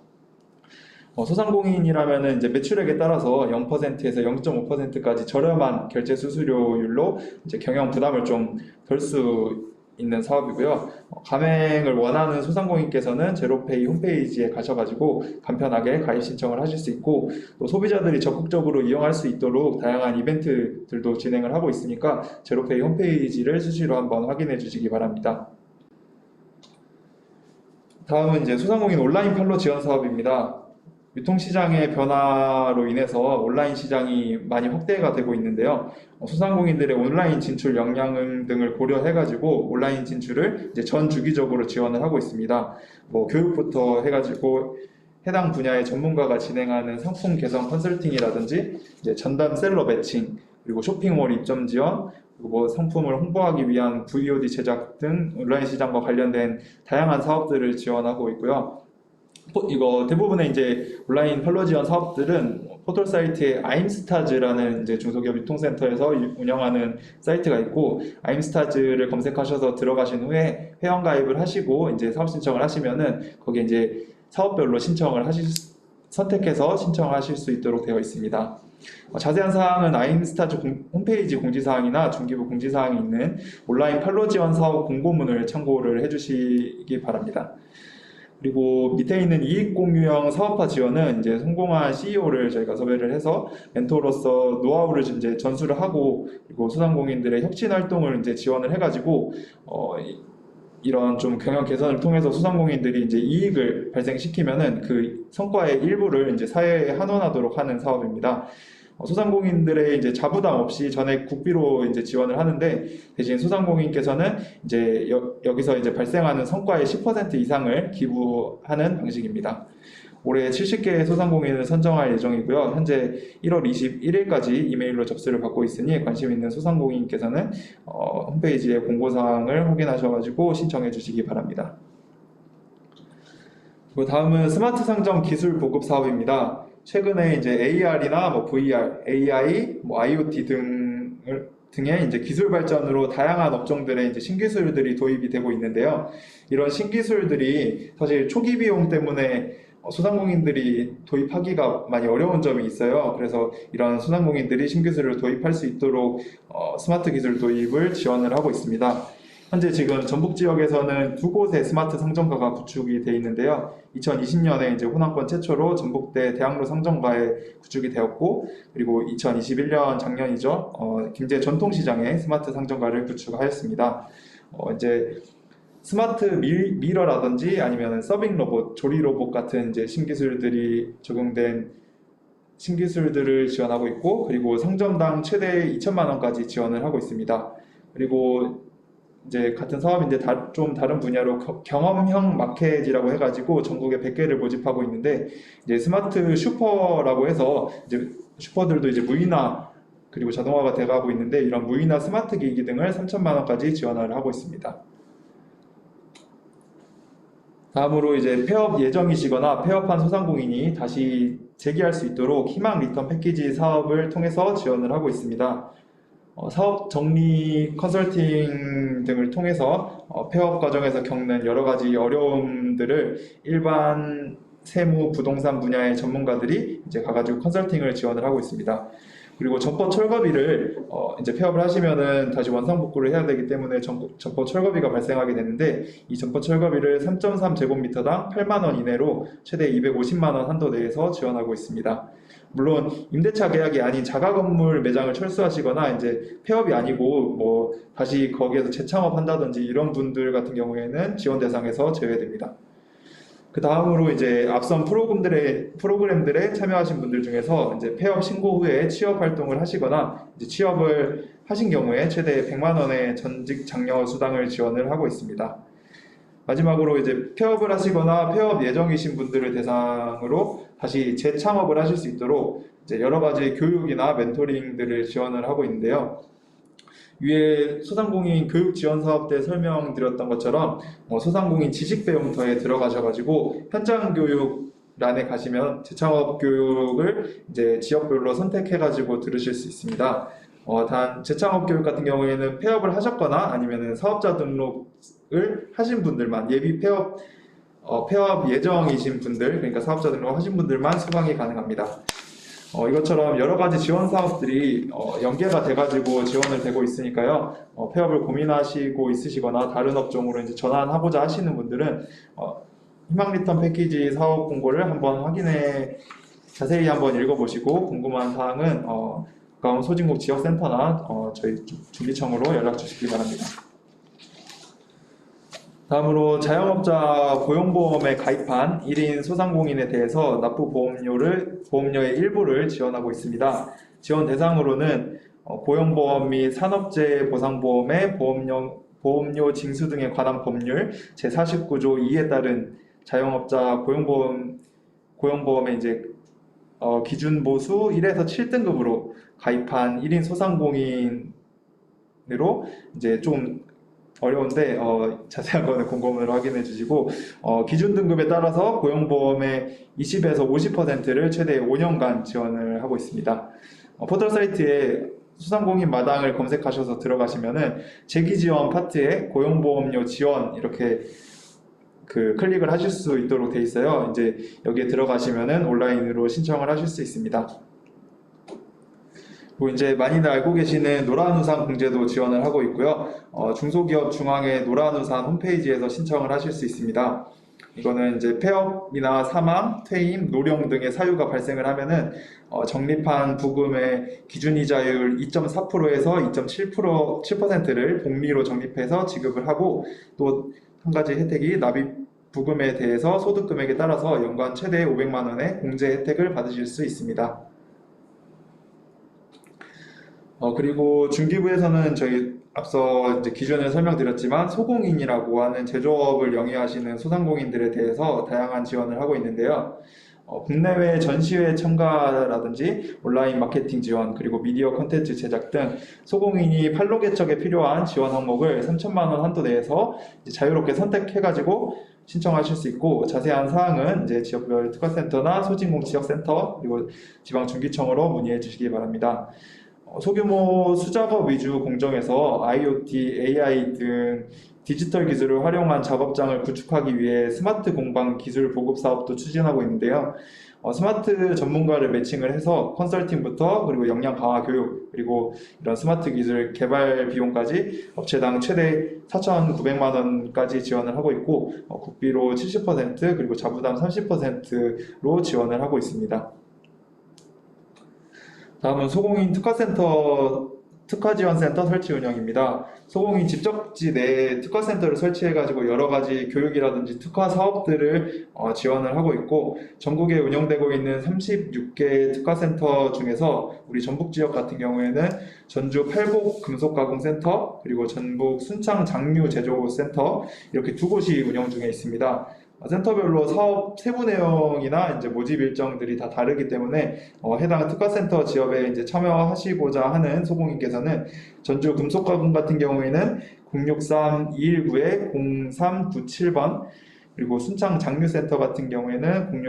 소상공인이라면은 이제 매출액에 따라서 0%에서 0.5%까지 저렴한 결제 수수료율로 이제 경영 부담을 좀 덜 수 있는 사업이고요. 가맹을 원하는 소상공인께서는 제로페이 홈페이지에 가셔가지고 간편하게 가입 신청을 하실 수 있고, 또 소비자들이 적극적으로 이용할 수 있도록 다양한 이벤트들도 진행을 하고 있으니까 제로페이 홈페이지를 수시로 한번 확인해 주시기 바랍니다. 다음은 이제 소상공인 온라인 판로 지원 사업입니다. 유통시장의 변화로 인해서 온라인 시장이 많이 확대가 되고 있는데요. 소상공인들의 온라인 진출 역량 등을 고려해가지고 온라인 진출을 이제 전 주기적으로 지원을 하고 있습니다. 뭐 교육부터 해가지고 해당 분야의 전문가가 진행하는 상품 개선 컨설팅이라든지 이제 전담 셀러 매칭, 그리고 쇼핑몰 입점 지원, 그리고 뭐 상품을 홍보하기 위한 VOD 제작 등 온라인 시장과 관련된 다양한 사업들을 지원하고 있고요. 이거 대부분의 이제 온라인 판로 지원 사업들은 포털 사이트에 아임스타즈라는 이제 중소기업 유통센터에서 운영하는 사이트가 있고, 아임스타즈를 검색하셔서 들어가신 후에 회원 가입을 하시고 이제 사업 신청을 하시면은 거기에 이제 사업별로 신청을 하실 선택해서 신청하실 수 있도록 되어 있습니다. 자세한 사항은 아임스타즈 홈페이지 공지사항이나 중기부 공지사항이 있는 온라인 판로 지원 사업 공고문을 참고를 해주시기 바랍니다. 그리고 밑에 있는 이익공유형 사업화 지원은 이제 성공한 CEO를 저희가 섭외를 해서 멘토로서 노하우를 이제 전수를 하고, 그리고 소상공인들의 혁신 활동을 이제 지원을 해가지고 이런 좀 경영 개선을 통해서 소상공인들이 이제 이익을 발생시키면은 그 성과의 일부를 이제 사회에 환원하도록 하는 사업입니다. 소상공인들의 이제 자부담 없이 전액 국비로 이제 지원을 하는데, 대신 소상공인께서는 이제 여기서 이제 발생하는 성과의 10% 이상을 기부하는 방식입니다. 올해 70개의 소상공인을 선정할 예정이고요. 현재 1월 21일까지 이메일로 접수를 받고 있으니 관심 있는 소상공인께서는 홈페이지의 공고사항을 확인하셔가지고 신청해 주시기 바랍니다. 그리고 다음은 스마트 상점 기술 보급 사업입니다. 최근에 이제 AR이나 뭐 VR, AI, 뭐 IoT 등의 이제 기술 발전으로 다양한 업종들의 이제 신기술들이 도입이 되고 있는데요. 이런 신기술들이 사실 초기 비용 때문에 소상공인들이 도입하기가 많이 어려운 점이 있어요. 그래서 이런 소상공인들이 신기술을 도입할 수 있도록 스마트 기술 도입을 지원을 하고 있습니다. 현재 지금 전북 지역에서는 2곳의 스마트 상점가가 구축이 되어 있는데요. 2020년에 이제 호남권 최초로 전북대 대학로 상점가에 구축이 되었고, 그리고 2021년 작년이죠. 김제 전통시장에 스마트 상점가를 구축하였습니다. 이제 스마트 미러라든지 아니면 서빙 로봇, 조리 로봇 같은 이제 신기술들이 적용된 신기술들을 지원하고 있고, 그리고 상점당 최대 2천만 원까지 지원을 하고 있습니다. 그리고 이제 같은 사업인데 좀 다른 분야로 경험형 마켓이라고 해가지고 전국에 100개를 모집하고 있는데, 이제 스마트 슈퍼라고 해서 이제 슈퍼들도 이제 무인화 그리고 자동화가 돼가고 있는데, 이런 무인화 스마트 기기 등을 3천만 원까지 지원을 하고 있습니다. 다음으로 이제 폐업 예정이시거나 폐업한 소상공인이 다시 재기할 수 있도록 희망 리턴 패키지 사업을 통해서 지원을 하고 있습니다. 사업 정리 컨설팅 등을 통해서 폐업 과정에서 겪는 여러 가지 어려움들을 일반 세무, 부동산 분야의 전문가들이 이제 가가지고 컨설팅을 지원을 하고 있습니다. 그리고 전법 철거비를 이제 폐업을 하시면은 다시 원상복구를 해야 되기 때문에 전법 철거비가 발생하게 되는데, 이 전법 철거비를 3.3제곱미터당 8만 원 이내로 최대 250만 원 한도 내에서 지원하고 있습니다. 물론 임대차 계약이 아닌 자가 건물 매장을 철수하시거나 이제 폐업이 아니고 뭐 다시 거기에서 재창업한다든지 이런 분들 같은 경우에는 지원 대상에서 제외됩니다. 그 다음으로 이제 앞선 프로그램들에 참여하신 분들 중에서 이제 폐업 신고 후에 취업 활동을 하시거나 이제 취업을 하신 경우에 최대 100만 원의 전직 장려 수당을 지원을 하고 있습니다. 마지막으로 이제 폐업을 하시거나 폐업 예정이신 분들을 대상으로 다시 재창업을 하실 수 있도록 이제 여러 가지 교육이나 멘토링들을 지원을 하고 있는데요. 위에 소상공인 교육 지원 사업 때 설명드렸던 것처럼 소상공인 지식배움터에 들어가셔가지고 현장 교육란에 가시면 재창업 교육을 이제 지역별로 선택해가지고 들으실 수 있습니다. 단 재창업 교육 같은 경우에는 폐업을 하셨거나 아니면 사업자 등록을 하신 분들만, 예비 폐업 예정이신 분들, 그러니까 사업자 등록 하신 분들만 수강이 가능합니다. 이것처럼 여러 가지 지원 사업들이 연계가 돼가지고 지원을 되고 있으니까요. 폐업을 고민하시고 있으시거나 다른 업종으로 이제 전환하고자 하시는 분들은 희망 리턴 패키지 사업 공고를 한번 자세히 한번 읽어보시고 궁금한 사항은 가까운 소진국 지역센터나 저희 준비청으로 연락 주시기 바랍니다. 다음으로 자영업자 고용보험에 가입한 1인 소상공인에 대해서 납부 보험료의 일부를 지원하고 있습니다. 지원 대상으로는 고용보험 및 산업재해 보상보험의 보험료 징수 등에 관한 법률 제49조 2에 따른 자영업자 고용보험의 이제 기준 보수 1에서 7등급으로 가입한 1인 소상공인으로 이제 좀 어려운데 자세한 거는 공고문으로 확인해 주시고, 기준 등급에 따라서 고용보험의 20에서 50%를 최대 5년간 지원을 하고 있습니다. 포털 사이트에 소상공인 마당을 검색하셔서 들어가시면은 재기지원 파트에 고용보험료 지원 이렇게 그 클릭을 하실 수 있도록 돼 있어요. 이제 여기에 들어가시면은 온라인으로 신청을 하실 수 있습니다. 그리고 이제 많이들 알고 계시는 노란우산 공제도 지원을 하고 있고요. 중소기업 중앙회 노란우산 홈페이지에서 신청을 하실 수 있습니다. 이거는 이제 폐업이나 사망, 퇴임, 노령 등의 사유가 발생을 하면은 적립한 부금의 기준이자율 2.4%에서 2.7%를 복리로 적립해서 지급을 하고, 또 한 가지 혜택이 납입 부금에 대해서 소득 금액에 따라서 연간 최대 500만 원의 공제 혜택을 받으실 수 있습니다. 그리고 중기부에서는 저희 앞서 이제 기준을 설명드렸지만 소공인이라고 하는 제조업을 영위하시는 소상공인들에 대해서 다양한 지원을 하고 있는데요. 국내외 전시회 참가라든지 온라인 마케팅 지원, 그리고 미디어 콘텐츠 제작 등 소공인이 판로 개척에 필요한 지원 항목을 3천만 원 한도 내에서 이제 자유롭게 선택해가지고 신청하실 수 있고, 자세한 사항은 이제 지역별 특화센터나 소진공 지역센터 그리고 지방중기청으로 문의해 주시기 바랍니다. 소규모 수작업 위주 공정에서 IoT, AI 등 디지털 기술을 활용한 작업장을 구축하기 위해 스마트 공방 기술 보급 사업도 추진하고 있는데요. 스마트 전문가를 매칭을 해서 컨설팅부터 그리고 역량 강화 교육, 그리고 이런 스마트 기술 개발 비용까지 업체당 최대 4,900만 원까지 지원을 하고 있고, 국비로 70% 그리고 자부담 30%로 지원을 하고 있습니다. 다음은 소공인 특화지원센터 설치 운영입니다. 소공인 집적지 내에 특화센터를 설치해가지고 여러 가지 교육이라든지 특화 사업들을 지원을 하고 있고, 전국에 운영되고 있는 36개 특화센터 중에서 우리 전북 지역 같은 경우에는 전주 팔복 금속가공센터, 그리고 전북 순창 장류 제조센터, 이렇게 두 곳이 운영 중에 있습니다. 센터별로 사업 세부 내용이나 이제 모집 일정들이 다 다르기 때문에 해당 특화센터 지업에 이제 참여하시고자 하는 소공인께서는 전주 금속가공 같은 경우에는 063-219-0397번, 그리고 순창 장류센터 같은 경우에는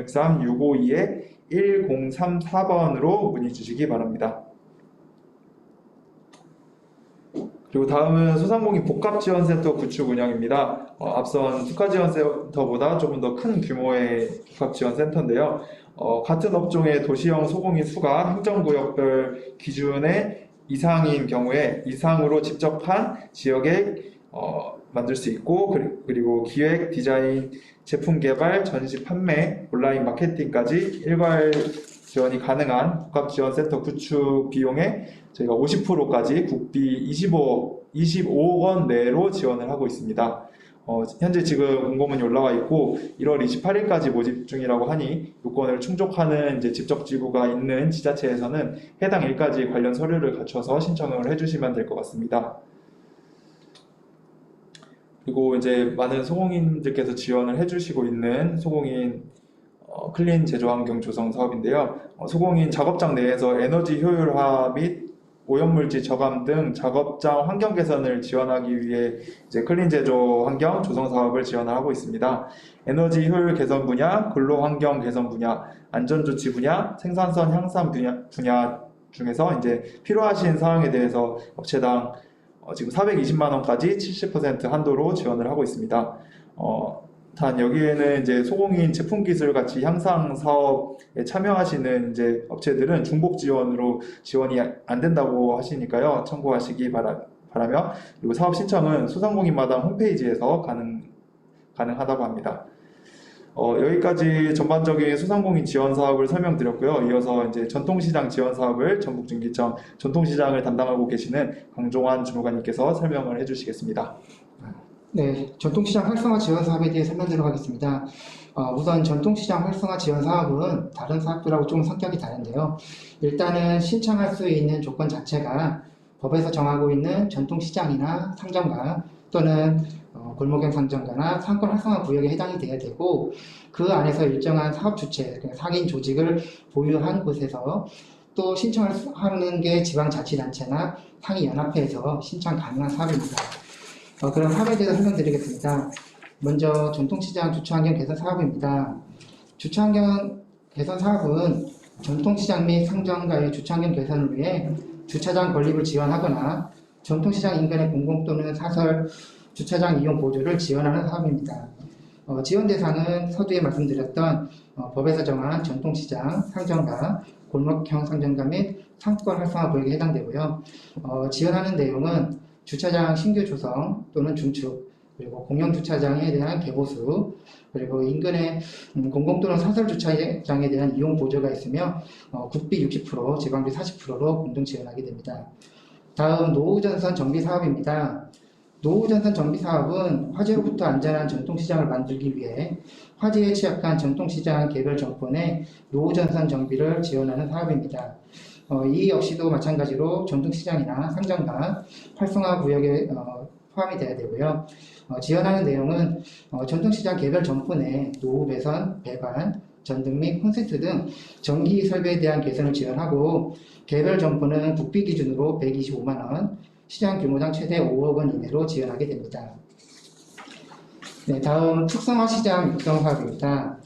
063-652-1034번으로 문의 주시기 바랍니다. 그리고 다음은 소상공인 복합지원센터 구축 운영입니다. 앞선 특화지원센터보다 조금 더 큰 규모의 복합지원센터인데요. 같은 업종의 도시형 소공인 수가 행정구역별 기준의 이상인 경우에 이상으로 집적한 지역에 만들 수 있고, 그리고 기획, 디자인, 제품 개발, 전시, 판매, 온라인 마케팅까지 일괄 지원이 가능한 복합지원센터 구축 비용의 저희가 50%까지 국비 25억 원 내로 지원을 하고 있습니다. 현재 지금 공고문이 올라와 있고 1월 28일까지 모집 중이라고 하니 요건을 충족하는 이제 집적지구가 있는 지자체에서는 해당 일까지 관련 서류를 갖춰서 신청을 해주시면 될 것 같습니다. 그리고 이제 많은 소공인들께서 지원을 해주시고 있는 소공인 클린 제조환경 조성 사업인데요. 소공인 작업장 내에서 에너지 효율화 및 오염물질 저감 등 작업장 환경 개선을 지원하기 위해 이제 클린 제조 환경 조성 사업을 지원하고 있습니다. 에너지 효율 개선 분야, 근로 환경 개선 분야, 안전 조치 분야, 생산성 향상 분야 중에서 이제 필요하신 사항에 대해서 업체당 지금 420만 원까지 70% 한도로 지원을 하고 있습니다. 단 여기에는 이제 소공인 제품 기술 가치 향상 사업에 참여하시는 이제 업체들은 중복 지원으로 지원이 안 된다고 하시니까요. 참고하시기 바라며, 그리고 사업 신청은 소상공인마다 홈페이지에서 가능하다고 합니다. 여기까지 전반적인 소상공인 지원 사업을 설명드렸고요. 이어서 이제 전통시장 지원 사업을 전북중기청 전통시장을 담당하고 계시는 강종환 주무관님께서 설명을 해주시겠습니다. 네, 전통시장 활성화 지원 사업에 대해 설명드리도록 하겠습니다. 우선 전통시장 활성화 지원 사업은 다른 사업들하고 좀 성격이 다른데요. 일단은 신청할 수 있는 조건 자체가 법에서 정하고 있는 전통시장이나 상점가 또는 골목형 상점가나 상권 활성화 구역에 해당이 돼야 되고, 그 안에서 일정한 사업 주체, 상인 조직을 보유한 곳에서 또 신청하는 게 지방자치단체나 상인연합회에서 신청 가능한 사업입니다. 그럼 사업에 대해서 설명드리겠습니다. 먼저 전통시장 주차환경 개선 사업입니다. 주차환경 개선 사업은 전통시장 및 상점가의 주차환경 개선을 위해 주차장 건립을 지원하거나 전통시장 인근의 공공 또는 사설 주차장 이용 보조를 지원하는 사업입니다. 지원 대상은 서두에 말씀드렸던 법에서 정한 전통시장, 상점가, 골목형 상점가 및 상권 활성화 구역에 해당되고요. 지원하는 내용은 주차장 신규 조성 또는 중축, 그리고 공영 주차장에 대한 개보수, 그리고 인근에 공공 또는 사설 주차장에 대한 이용 보조가 있으며 국비 60%, 지방비 40%로 공동 지원하게 됩니다. 다음 노후전선 정비 사업입니다. 노후전선 정비 사업은 화재로부터 안전한 전통시장을 만들기 위해 화재에 취약한 전통시장 개별 점포 내 노후전선 정비를 지원하는 사업입니다. 이 역시도 마찬가지로 전통시장이나 상점가 활성화 구역에 포함이 돼야 되고요. 지원하는 내용은 전통시장 개별 점포 내 노후 배선, 배관, 전등 및 콘센트 등 전기 설비에 대한 개선을 지원하고 개별 점포는 국비 기준으로 125만 원, 시장 규모당 최대 5억 원 이내로 지원하게 됩니다. 네, 다음 특성화 시장 육성 사업입니다.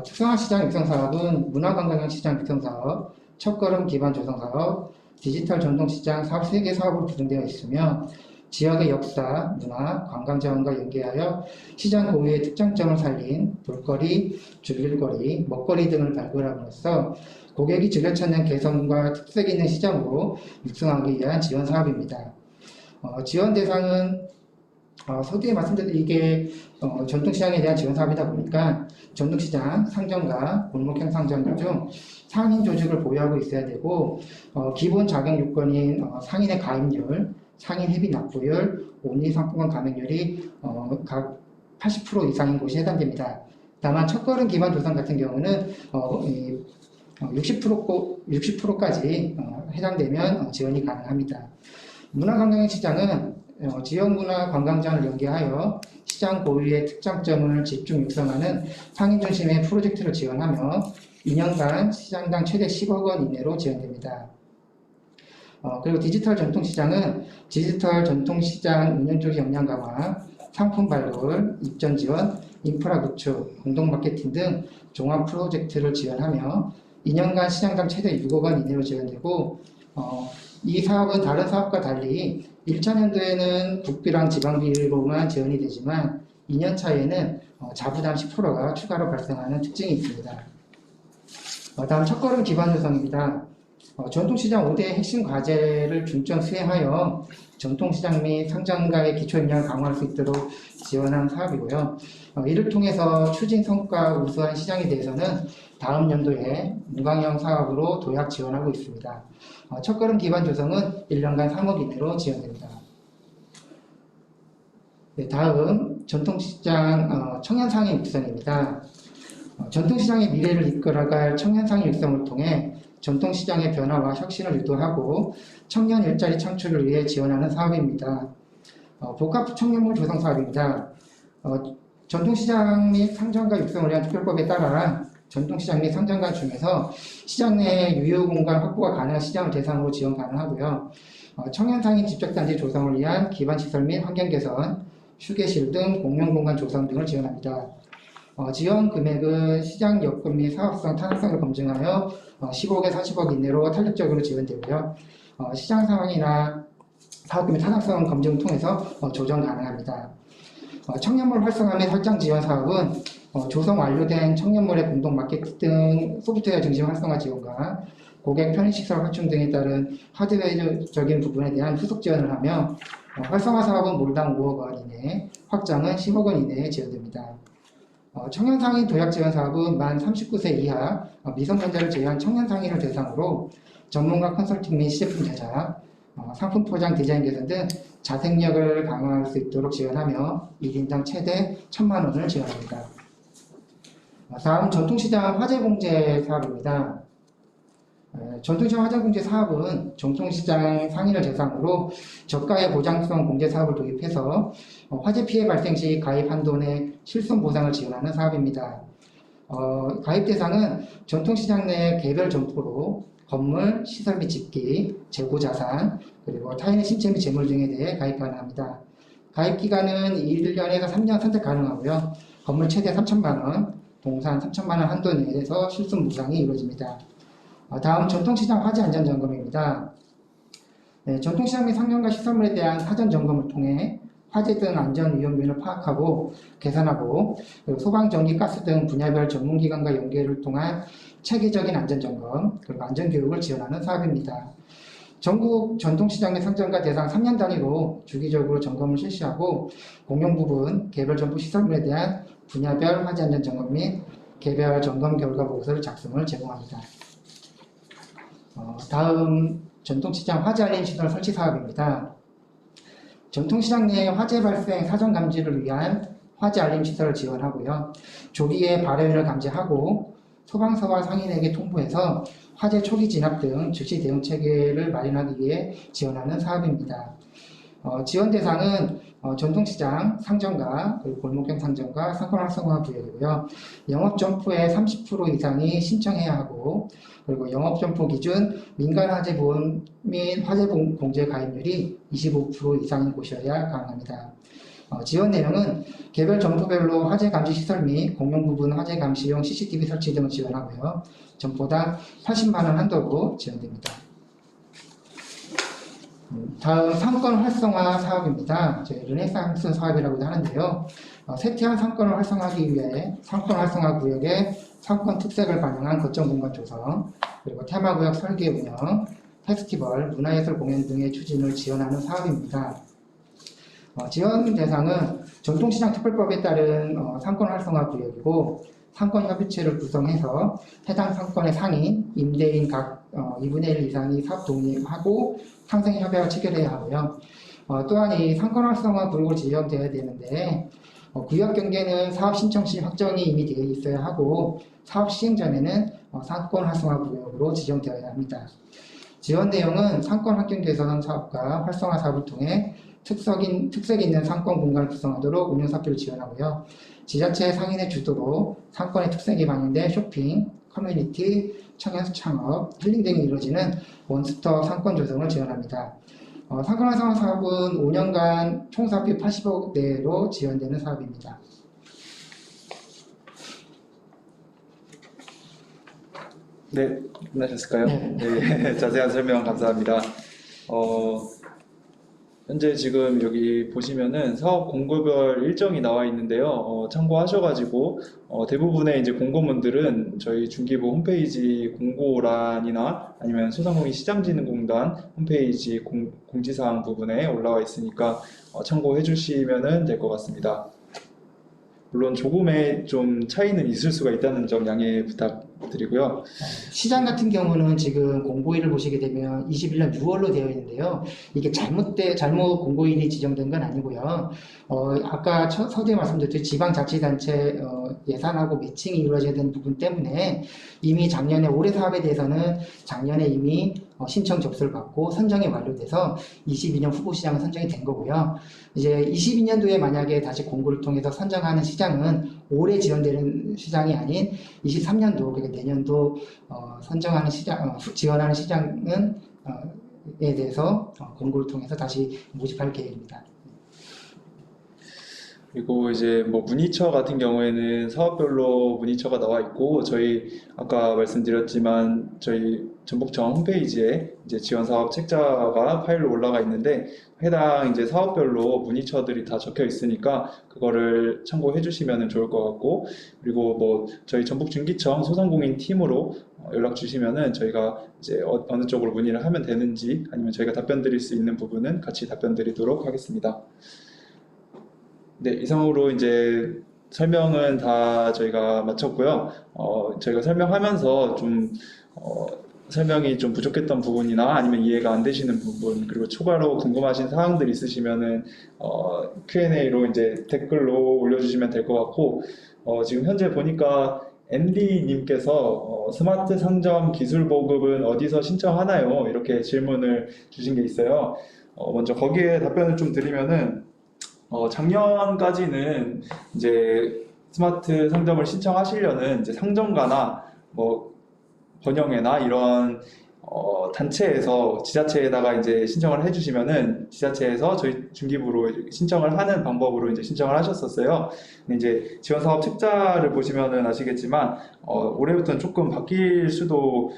특성화 시장 육성 사업은 문화관광형 시장 육성 사업, 첫걸음 기반 조성 사업, 디지털 전통시장 사업 3개 사업으로 구성되어 있으며 지역의 역사, 문화, 관광 자원과 연계하여 시장 고유의 특장점을 살린 볼거리, 즐길거리, 먹거리 등을 발굴함으로써 고객이 즐겨 찾는 개성과 특색 있는 시장으로 육성하기 위한 지원 사업입니다. 지원 대상은 서두에 말씀드린 이게 전통시장에 대한 지원 사업이다 보니까 전통시장, 상점가, 골목형 상점가 중 상인 조직을 보유하고 있어야 되고 기본 자격 요건인 상인의 가입률, 상인 회비 납부율, 온리 상품권 감액률이 각 80% 이상인 곳이 해당됩니다. 다만 첫걸음 기반 조성 같은 경우는 60%까지 해당되면 지원이 가능합니다. 문화관광형 시장은 지역 문화 관광장을 연계하여 시장 고유의 특장점을 집중 육성하는 상인 중심의 프로젝트를 지원하며 2년간 시장당 최대 10억 원 이내로 지원됩니다. 그리고 디지털 전통시장은 디지털 전통시장 운영 쪽 역량 강화, 상품 발굴, 입점 지원, 인프라 구축, 공동 마케팅 등 종합 프로젝트를 지원하며 2년간 시장당 최대 6억 원 이내로 지원되고 이 사업은 다른 사업과 달리 1차년도에는 국비랑 지방비로만 지원이 되지만 2년 차에는 자부담 10%가 추가로 발생하는 특징이 있습니다. 다음 첫걸음 기반 조성입니다. 전통시장 5대 핵심 과제를 중점 수행하여 전통시장 및 상점가의 기초 역량을 강화할 수 있도록 지원한 사업이고요. 이를 통해서 추진 성과 우수한 시장에 대해서는 다음 연도에 무광형 사업으로 도약 지원하고 있습니다. 첫걸음 기반 조성은 1년간 3억 이내로 지원됩니다. 네, 다음 전통시장 청년상인 육성입니다. 전통시장의 미래를 이끌어갈 청년상인 육성을 통해 전통시장의 변화와 혁신을 유도하고 청년 일자리 창출을 위해 지원하는 사업입니다. 복합 청년물 조성 사업입니다. 전통시장 및 상점가 육성을 위한 특별법에 따라 전통시장 및 상점가 중에서 시장 내 유휴 공간 확보가 가능한 시장을 대상으로 지원 가능하고요. 청년상인 집적단지 조성을 위한 기반시설 및 환경 개선, 휴게실 등 공용공간 조성 등을 지원합니다. 지원 금액은 시장 여건 및 사업성 타당성을 검증하여 15억에서 40억 이내로 탄력적으로 지원되고요. 시장 상황이나 사업금의 타당성 검증을 통해서 조정 가능합니다. 청년몰 활성화 및 확장 지원 사업은 조성 완료된 청년몰의 공동 마케팅 소프트웨어 중심 활성화 지원과 고객 편의시설 확충 등에 따른 하드웨어적인 부분에 대한 후속 지원을 하며 활성화 사업은 몰당 5억 원 이내, 확장은 10억 원 이내에 지원됩니다. 청년상인 도약 지원 사업은 만 39세 이하 미성년자를 제외한 청년상인을 대상으로 전문가 컨설팅 및 시제품 제작, 상품 포장 디자인 개선 등 자생력을 강화할 수 있도록 지원하며 1인당 최대 1,000만 원을 지원합니다. 다음 전통시장 화재공제 사업입니다. 전통시장 화재공제 사업은 전통시장 상인을 대상으로 저가의 보장성 공제 사업을 도입해서 화재 피해 발생 시 가입 한도 내 실손 보상을 지원하는 사업입니다. 가입 대상은 전통시장 내 개별 점포로 건물, 시설 및 집기, 재고 자산, 그리고 타인의 신체 및 재물 등에 대해 가입 가능합니다. 가입 기간은 1년에서 3년 선택 가능하고요. 건물 최대 3천만 원, 동산 3천만 원 한도 내에서 실손 보상이 이루어집니다. 다음 전통시장 화재 안전 점검입니다. 네, 전통시장 및 상점가 시설물에 대한 사전 점검을 통해 화재 등 안전 위험 요인을 파악하고 개선하고 그리고 소방, 전기, 가스 등 분야별 전문기관과 연계를 통한 체계적인 안전점검 그리고 안전교육을 지원하는 사업입니다. 전국 전통시장 내 상점과 대상 3년 단위로 주기적으로 점검을 실시하고 공용 부분, 개별 정보 시설물에 대한 분야별 화재 안전 점검 및 개별 점검 결과 보고서를 작성을 제공합니다. 다음 전통시장 화재 알림 시설 설치 사업입니다. 전통시장 내 화재 발생 사전 감지를 위한 화재 알림 시설을 지원하고요. 조기에 발효를 감지하고 소방서와 상인에게 통보해서 화재 초기 진압 등 즉시 대응 체계를 마련하기 위해 지원하는 사업입니다. 지원 대상은 전통시장, 상점가, 그리고 골목형 상점가, 상권 활성화 구역이고요. 영업 점포의 30% 이상이 신청해야 하고, 그리고 영업 점포 기준 민간 화재 보험 및 화재 공제 가입률이 25% 이상인 곳이어야 가능합니다. 지원 내용은 개별 점포별로 화재 감지 시설 및 공용 부분 화재 감시용 CCTV 설치 등을 지원하고요. 점포당 80만 원 한도로 지원됩니다. 다음 상권 활성화 사업입니다. 저희 르네상스 사업이라고도 하는데요. 세태한 상권을 활성화하기 위해 상권 활성화 구역의 상권 특색을 반영한 거점 공간 조성, 그리고 테마구역 설계 운영, 페스티벌, 문화예술 공연 등의 추진을 지원하는 사업입니다. 지원 대상은 전통시장 특별법에 따른 상권 활성화 구역이고 상권 협의체를 구성해서 해당 상권의 상인, 임대인 각 2분의 1 이상이 사업 동의하고 상생 협약을 체결해야 하고요. 또한 이 상권 활성화 구역으로 지정되어야 되는데 구역 경계는 사업 신청 시 확정이 이미 되어 있어야 하고 사업 시행 전에는 상권 활성화 구역으로 지정되어야 합니다. 지원 내용은 상권 환경 개선 사업과 활성화 사업을 통해 특색 있는 상권 공간을 구성하도록 운영 사업비를 지원하고요. 지자체 상인의 주도로 상권의 특색이 반영된 쇼핑, 커뮤니티, 청년 창업, 힐링 등이 이루어지는 원스톱 상권 조성을 지원합니다. 상권 활성화 사업은 5년간 총 사업비 80억 내로 지원되는 사업입니다. 네, 끝나셨을까요? 네, 자세한 설명 감사합니다. 현재 지금 여기 보시면은 사업 공고별 일정이 나와 있는데요. 참고하셔가지고 대부분의 이제 공고문들은 저희 중기부 홈페이지 공고란이나 아니면 소상공인 시장진흥공단 홈페이지 공지사항 부분에 올라와 있으니까 참고해 주시면은 될 것 같습니다. 물론 조금의 좀 차이는 있을 수가 있다는 점 양해 부탁드리고요. 시장 같은 경우는 지금 공고일을 보시게 되면 21년 6월로 되어 있는데요. 이게 잘못 공고일이 지정된 건 아니고요. 아까 서두에 말씀드렸듯이 지방자치단체 예산하고 매칭이 이루어져야 되는 부분 때문에 이미 작년에 올해 사업에 대해서는 작년에 이미 신청 접수를 받고 선정이 완료돼서 22년 후보시장은 선정이 된 거고요. 이제 22년도에 만약에 다시 공고를 통해서 선정하는 시장은 올해 지원되는 시장이 아닌 23년도, 그러니까 내년도 선정하는 시장, 지원하는 시장은 에 대해서 공고를 통해서 다시 모집할 계획입니다. 그리고 이제 뭐 문의처 같은 경우에는 사업별로 문의처가 나와 있고 저희 아까 말씀드렸지만 저희 전북청 홈페이지에 이제 지원 사업 책자가 파일로 올라가 있는데 해당 이제 사업별로 문의처들이 다 적혀 있으니까 그거를 참고해 주시면 좋을 것 같고 그리고 뭐 저희 전북중기청 소상공인 팀으로 연락 주시면은 저희가 이제 어느 쪽으로 문의를 하면 되는지 아니면 저희가 답변 드릴 수 있는 부분은 같이 답변 드리도록 하겠습니다. 네, 이상으로 이제 설명은 다 저희가 마쳤고요. 저희가 설명하면서 좀 설명이 좀 부족했던 부분이나 아니면 이해가 안 되시는 부분 그리고 추가로 궁금하신 사항들 있으시면은 Q&A로 이제 댓글로 올려주시면 될 것 같고 지금 현재 보니까 앤디님께서 스마트 상점 기술 보급은 어디서 신청하나요? 이렇게 질문을 주신 게 있어요. 먼저 거기에 답변을 좀 드리면은 작년까지는 이제 스마트 상점을 신청하시려는 이제 상점가나 뭐 번영회나 이런 단체에서 지자체에다가 이제 신청을 해주시면은 지자체에서 저희 중기부로 신청을 하는 방법으로 이제 신청을 하셨었어요. 근데 이제 지원 사업 책자를 보시면은 아시겠지만 올해부터는 조금 바뀔 수도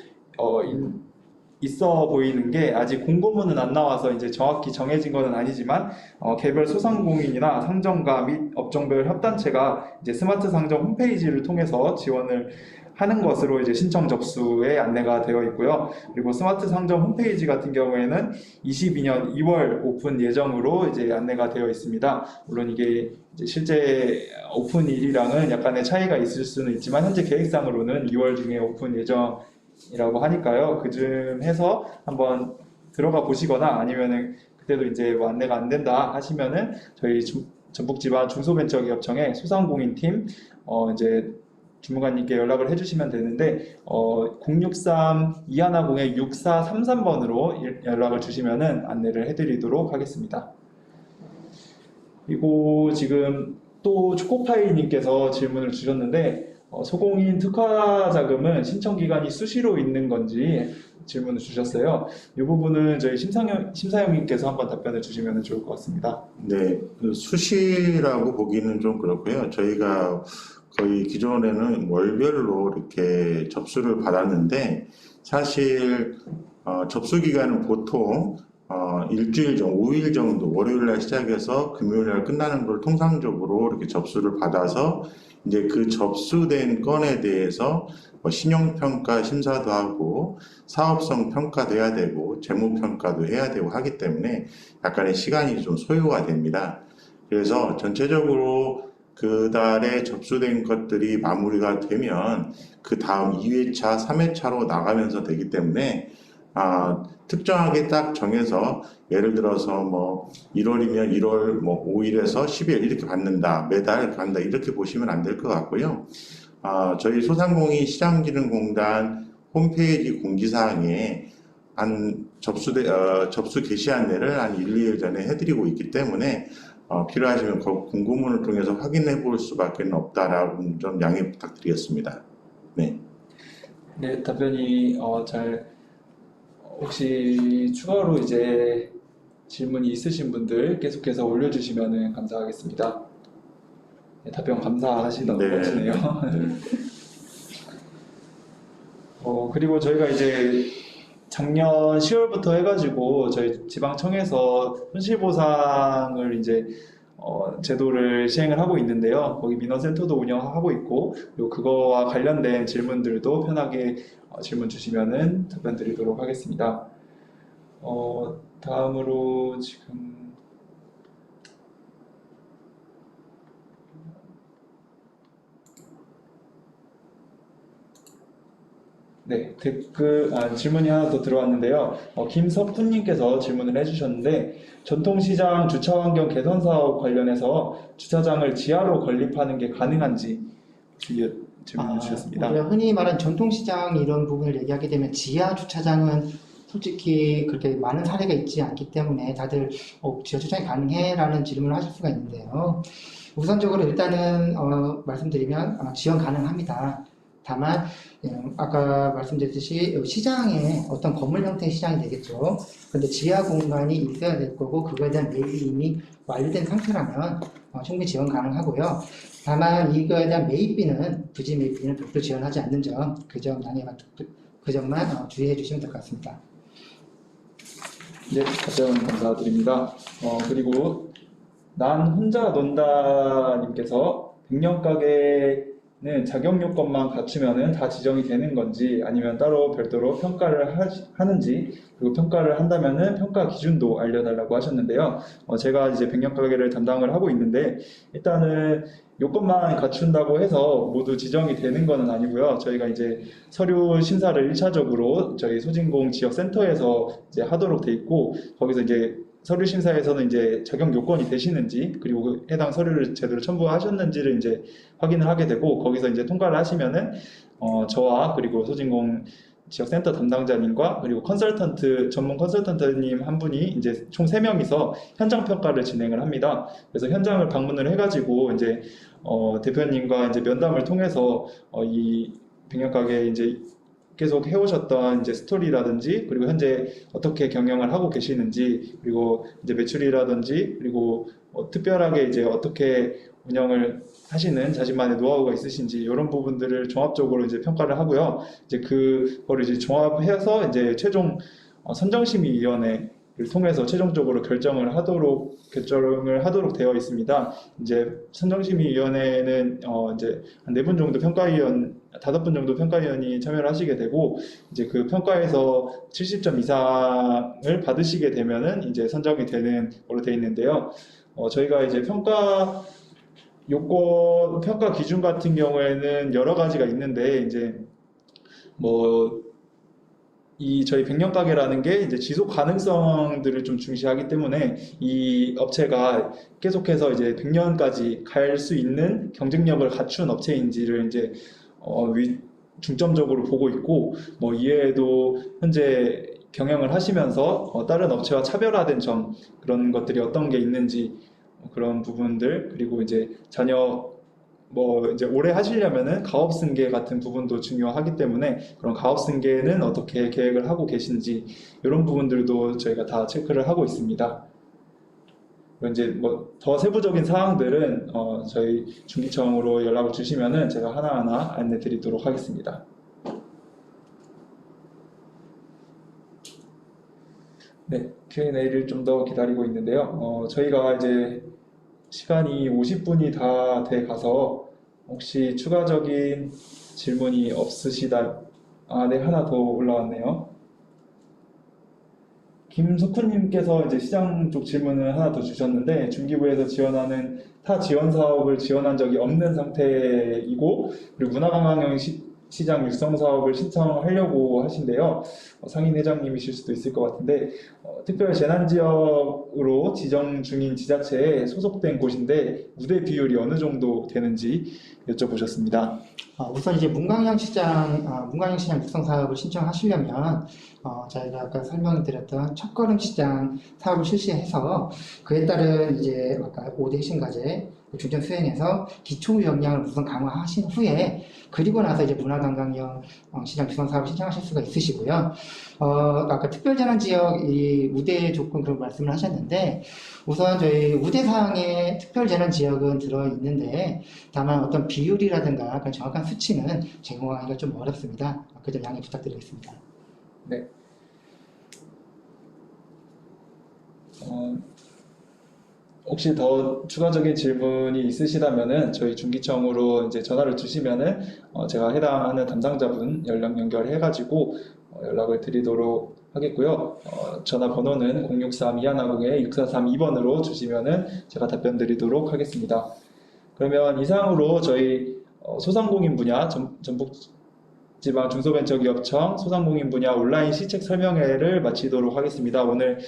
있어 보이는 게 아직 공고문은 안 나와서 이제 정확히 정해진 것은 아니지만 개별 소상공인이나 상점가 및 업종별 협단체가 이제 스마트 상점 홈페이지를 통해서 지원을 하는 것으로 이제 신청 접수에 안내가 되어 있고요. 그리고 스마트 상점 홈페이지 같은 경우에는 22년 2월 오픈 예정으로 이제 안내가 되어 있습니다. 물론 이게 이제 실제 오픈일이랑은 약간의 차이가 있을 수는 있지만 현재 계획상으로는 2월 중에 오픈 예정이라고 하니까요. 그쯤 해서 한번 들어가 보시거나 아니면은 그때도 이제 뭐 안내가 안 된다 하시면은 저희 전북지방 중소벤처기업청의 소상공인팀 이제 주무관님께 연락을 해주시면 되는데 063-210-6433번으로 연락을 주시면은 안내를 해드리도록 하겠습니다. 그리고 지금 또 초코파이님께서 질문을 주셨는데 소공인 특화 자금은 신청 기간이 수시로 있는 건지 질문을 주셨어요. 이 부분은 저희 심사위원님께서 한번 답변을 주시면 좋을 것 같습니다. 네, 그 수시라고 보기는 좀 그렇고요. 저희가 거의 기존에는 월별로 이렇게 접수를 받았는데 사실 접수 기간은 보통 일주일 전, 5일 정도, 월요일 날 시작해서 금요일 날 끝나는 걸 통상적으로 이렇게 접수를 받아서 이제 그 접수된 건에 대해서 신용평가 심사도 하고 사업성 평가도 해야 되고 재무평가도 해야 되고 하기 때문에 약간의 시간이 좀 소요가 됩니다. 그래서 전체적으로 그 달에 접수된 것들이 마무리가 되면 그 다음 2회차, 3회차로 나가면서 되기 때문에 특정하게 딱 정해서 예를 들어서 뭐 1월이면 1월 뭐 5일에서 10일 이렇게 받는다, 매달 간다 이렇게 보시면 안 될 것 같고요. 저희 소상공인 시장진흥공단 홈페이지 공지사항에 접수 개시 안내를 한 1, 2일 전에 해드리고 있기 때문에 필요하시면 공고문을 통해서 확인해 볼 수밖에 없다라고 좀 양해 부탁드리겠습니다. 네. 네, 답변이 혹시 추가로 이제 질문이 있으신 분들 계속해서 올려주시면 감사하겠습니다. 네, 답변 감사하시다고 하시네요. 네. 그리고 저희가 이제 작년 10월부터 해가지고 저희 지방청에서 손실보상을 이제 제도를 시행을 하고 있는데요. 거기 민원센터도 운영하고 있고, 그리고 그거와 관련된 질문들도 편하게 질문 주시면은 답변 드리도록 하겠습니다. 다음으로 지금 네, 질문이 하나 더 들어왔는데요. 김석훈님께서 질문을 해주셨는데, 전통시장 주차환경 개선 사업 관련해서 주차장을 지하로 건립하는 게 가능한지 질문을 주셨습니다. 우리가 흔히 말하는 전통시장 이런 부분을 얘기하게 되면 지하 주차장은 솔직히 그렇게 많은 사례가 있지 않기 때문에 다들 지하 주차장이 가능해?라는 질문을 하실 수가 있는데요. 우선적으로 일단은 말씀드리면 지원 가능합니다. 다만 아까 말씀드렸듯이 시장에 어떤 건물 형태의 시장이 되겠죠. 그런데 지하 공간이 있어야 될 거고 그거에 대한 매입이 이미 완료된 상태라면 충분히 지원 가능하고요. 다만 이거에 대한 매입비는 부지 매입비는 별도 지원하지 않는 점, 그 점만 주의해 주시면 될 것 같습니다. 네, 답변 감사드립니다. 그리고 난 혼자 논다님께서 100년 가게는 자격 요건만 갖추면은 다 지정이 되는 건지 아니면 따로 별도로 평가를 하는지, 그리고 평가를 한다면은 평가 기준도 알려달라고 하셨는데요. 제가 이제 100년 가게를 담당을 하고 있는데 일단은 요건만 갖춘다고 해서 모두 지정이 되는 것은 아니고요. 저희가 이제 서류 심사를 1차적으로 저희 소진공 지역센터에서 이제 하도록 돼 있고, 거기서 이제 서류 심사에서는 이제 자격 요건이 되시는지 그리고 해당 서류를 제대로 첨부하셨는지를 이제 확인을 하게 되고, 거기서 이제 통과를 하시면은 저와 그리고 소진공 지역센터 담당자님과 그리고 전문 컨설턴트님 한 분이 이제 총 3명이서 현장 평가를 진행을 합니다. 그래서 현장을 방문을 해가지고 이제 대표님과 이제 면담을 통해서 이 백년가게 이제 계속 해오셨던 이제 스토리라든지, 그리고 현재 어떻게 경영을 하고 계시는지, 그리고 이제 매출이라든지, 그리고 특별하게 이제 어떻게 운영을 하시는 자신만의 노하우가 있으신지 이런 부분들을 종합적으로 이제 평가를 하고요. 이제 그거를 이제 종합해서 이제 최종 선정심의위원회를 통해서 최종적으로 결정을 하도록 되어 있습니다. 이제 선정심의위원회는 이제 한 4분 정도 5분 정도 평가위원이 참여를 하시게 되고, 이제 그 평가에서 70점 이상을 받으시게 되면은 이제 선정이 되는 걸로 되어 있는데요. 저희가 이제 평가 기준 같은 경우에는 여러 가지가 있는데, 이제 저희 백년가게라는 게 이제 지속 가능성들을 좀 중시하기 때문에 이 업체가 계속해서 이제 100년까지 갈 수 있는 경쟁력을 갖춘 업체인지를 이제 중점적으로 보고 있고, 이외에도 현재 경영을 하시면서 다른 업체와 차별화된 점, 그런 것들이 어떤 게 있는지, 그런 부분들, 그리고 이제 이제 오래 하시려면은 가업 승계 같은 부분도 중요하기 때문에 그런 가업 승계는 어떻게 계획을 하고 계신지, 이런 부분들도 저희가 다 체크를 하고 있습니다. 그리고 이제 더 세부적인 사항들은 저희 중기청으로 연락을 주시면은 제가 하나하나 안내 드리도록 하겠습니다. 네, Q&A를 좀 더 기다리고 있는데요. 저희가 이제 시간이 50분이 다 돼 가서 혹시 추가적인 질문이 없으시다. 네, 하나 더 올라왔네요. 김석훈님께서 이제 시장 쪽 질문을 하나 더 주셨는데, 중기부에서 지원하는 타 지원 사업을 지원한 적이 없는 상태이고, 그리고 문화관광형 시장 육성 사업을 신청하려고 하신대요. 상인 회장님이실 수도 있을 것 같은데, 특별 재난 지역으로 지정 중인 지자체에 소속된 곳인데 우대 비율이 어느 정도 되는지 여쭤보셨습니다. 우선 이제 문광형 시장 육성 사업을 신청하시려면 저희가 아까 설명드렸던 첫걸음 시장 사업을 실시해서 그에 따른 이제 아까 5대 핵심과제 중점 수행해서 기초 역량을 우선 강화하신 후에, 그리고 나서 이제 문화관광형 시장 육성 사업을 신청하실 수가 있으시고요. 아까 특별재난 지역 이 우대 조건 그런 말씀을 하셨는데, 우선 저희 우대 사항에 특별재난 지역은 들어 있는데 다만 어떤 비율이라든가 그런 정확한 수치는 제공하기가 좀 어렵습니다. 그 점 양해 부탁드리겠습니다. 네. 혹시 더 추가적인 질문이 있으시다면은 저희 중기청으로 이제 전화를 주시면은 제가 해당하는 담당자분 연락 연결해가지고 연락을 드리도록 하겠고요. 전화번호는 063-2150-6432번으로 주시면은 제가 답변 드리도록 하겠습니다. 그러면 이상으로 저희 소상공인 분야 전북지방 중소벤처기업청 소상공인 분야 온라인 시책 설명회를 마치도록 하겠습니다. 오늘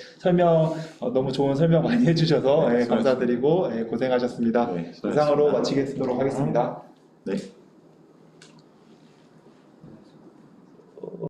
너무 좋은 설명 많이 해주셔서 감사드리고 고생하셨습니다. 네, 이상으로 마치도록 하겠습니다. 네.